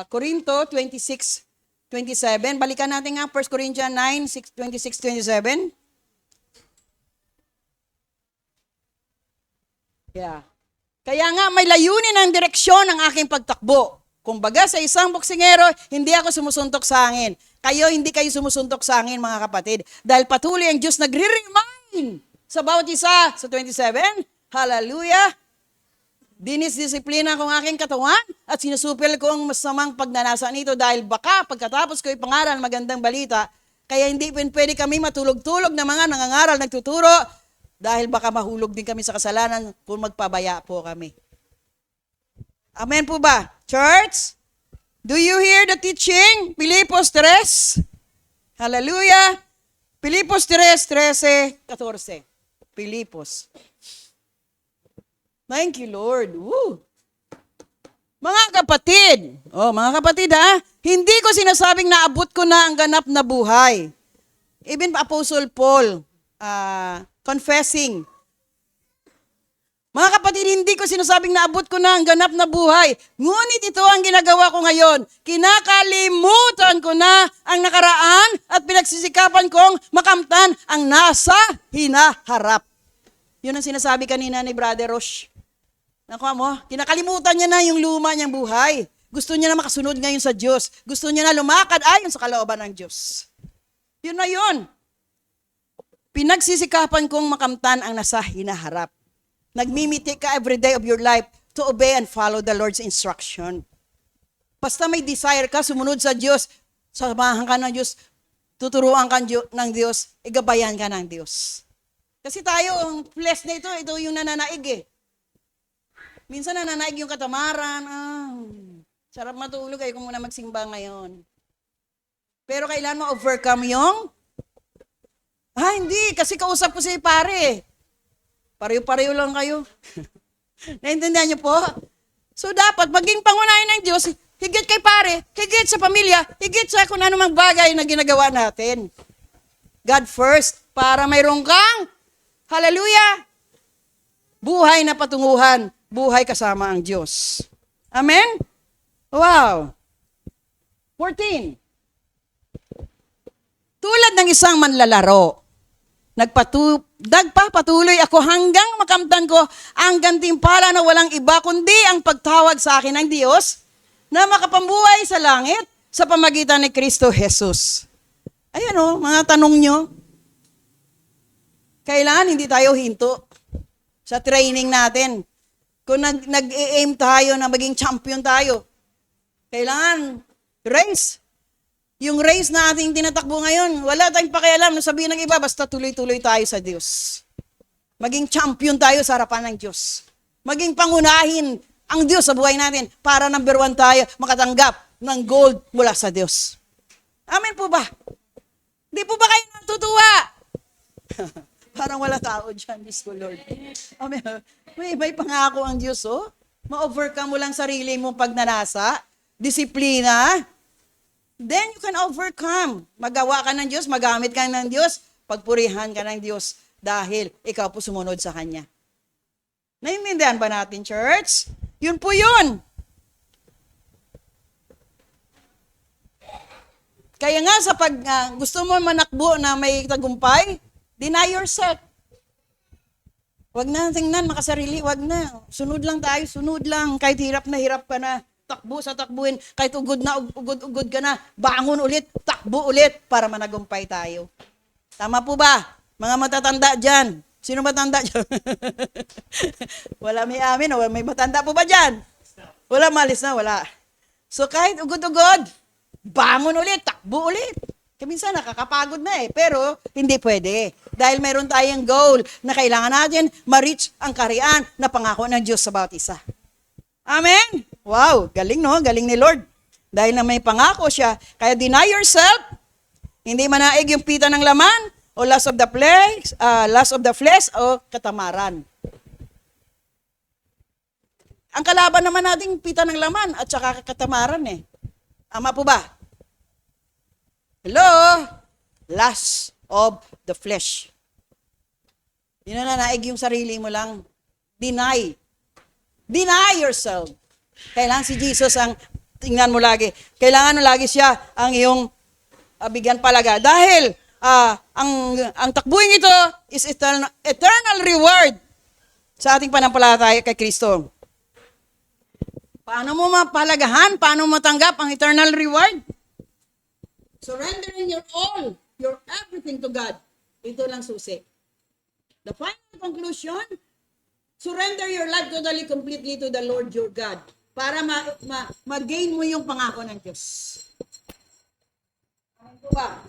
Korinto 26, 27. Balikan natin nga 1 Corinthians 9, 26, 27. Yeah. Kaya nga may layunin ang direksyon ng aking pagtakbo. Kumbaga sa isang boksingero, hindi ako sumusuntok sa hangin. Kayo, hindi kayo sumusuntok sa hangin, mga kapatid. Dahil patuloy ang Diyos nagre-remind sa bawat isa. Sa 27, hallelujah. Dinisdisiplina ko ang aking katawan at sinusupil ko ang masamang pagnanasa nito dahil baka pagkatapos ko ipangaral magandang balita, kaya hindi pwede kami matulog-tulog na mga nangangaral nagtuturo dahil baka mahulog din kami sa kasalanan kung magpabaya po kami. Amen po ba? Church, do you hear the teaching? Filipos 3. Hallelujah. Filipos 3, 13, 14. Filipos. Thank you, Lord. Woo. Mga kapatid ha, hindi ko sinasabing naabot ko na ang ganap na buhay. Even Apostle Paul, confessing. Mga kapatid, hindi ko sinasabing naabot ko na ang ganap na buhay. Ngunit ito ang ginagawa ko ngayon. Kinakalimutan ko na ang nakaraan at pinagsisikapan kong makamtan ang nasa hinaharap. Yun ang sinasabi kanina ni Brother Rosh. Nakuha mo? Kinakalimutan niya na yung luma niyang buhay. Gusto niya na makasunod ngayon sa Diyos. Gusto niya na lumakad ayon sa kalooban ng Diyos. Yun na yun. Pinagsisikapan kong makamtan ang nasa hinaharap. Nagmimitik ka every day of your life to obey and follow the Lord's instruction. Basta may desire ka, sumunod sa Diyos, samahan ka ng Diyos, tuturuan ka ng Diyos, igabayan ka ng Diyos. Kasi tayo, ang flesh na ito yung nananaig eh. Minsan nananaig yung katamaran, sarap matulog, ayaw ko muna magsimba ngayon. Pero kailan mo overcome yung, hindi, kasi kausap ko si pare. Pareho-pareho lang kayo. Naintindihan niyo po? So dapat maging pangunahin ng Diyos, higit kay pare, higit sa pamilya, higit sa kung ano mang bagay na ginagawa natin. God first, para mayroong kang, hallelujah, buhay na patunguhan, buhay kasama ang Diyos. Amen? Wow. 14. Tulad ng isang manlalaro, nagpapatuloy ako hanggang makamtan ko ang gantimpala na walang iba kundi ang pagtawag sa akin ng Diyos na makapambuhay sa langit sa pamagitan ni Kristo Jesus. Ayan mga tanong nyo. Kailangan hindi tayo hinto sa training natin. Kung nag-aim tayo na maging champion tayo, kailangan race. Yung race na ating tinatakbo ngayon, wala tayong pakialam na sabihin ng iba, basta tuloy-tuloy tayo sa Diyos. Maging champion tayo sa harapan ng Diyos. Maging pangunahin ang Diyos sa buhay natin para number 1 tayo makatanggap ng gold mula sa Diyos. Amen po ba? Hindi po ba kayo natutuwa? Parang wala tao dyan, Diyos ko, Lord. Amen. May pangako ang Diyos, ma-overcome mo lang sarili mong pagnanasa, disiplina, then you can overcome. Magawa ka ng Diyos, magamit ka ng Diyos, pagpurihan ka ng Diyos dahil ikaw po sumunod sa Kanya. Naiintindihan ba natin, church? Yun po yun. Kaya nga sa gusto mo manakbo na may tagumpay, deny yourself. Wag na tingnan makasarili, wag na. Sunod lang tayo, sunod lang. Kahit hirap ka na. Takbo sa takbuhin, kahit ugod ka na, bangon ulit, takbo ulit para managumpay tayo. Tama po ba? Mga matatanda dyan. Sino matanda dyan? Wala may amin, o may matanda po ba dyan? Wala, malis na, wala. So kahit ugod-ugod, bangon ulit, takbo ulit. Minsan nakakapagod na pero hindi pwede. Dahil meron tayong goal na kailangan natin ma-reach ang kaharian na pangako ng Diyos sa bawat isa. Amen? Wow, galing galing ni Lord. Dahil na may pangako siya, kaya deny yourself, hindi manaig yung pita ng laman, o lust of the flesh, o katamaran. Ang kalaban naman nating pita ng laman, at saka katamaran Ama po ba? Hello? Lust of the flesh. Hindi na nanaig yung sarili mo lang. Deny yourself. Kailangan si Jesus ang tingnan mo lagi. Kailangan mo lagi siya ang iyong bigyan palaga. Dahil ang takbuhin ito is eternal reward sa ating panampalataya kay Kristo. Paano mo mapalagahan? Paano mo matanggap ang eternal reward? Surrendering your all, your everything to God. Ito lang susi. The final conclusion, surrender your life totally, completely to the Lord your God para mag-gain mo yung pangako ng Diyos. Ano ba?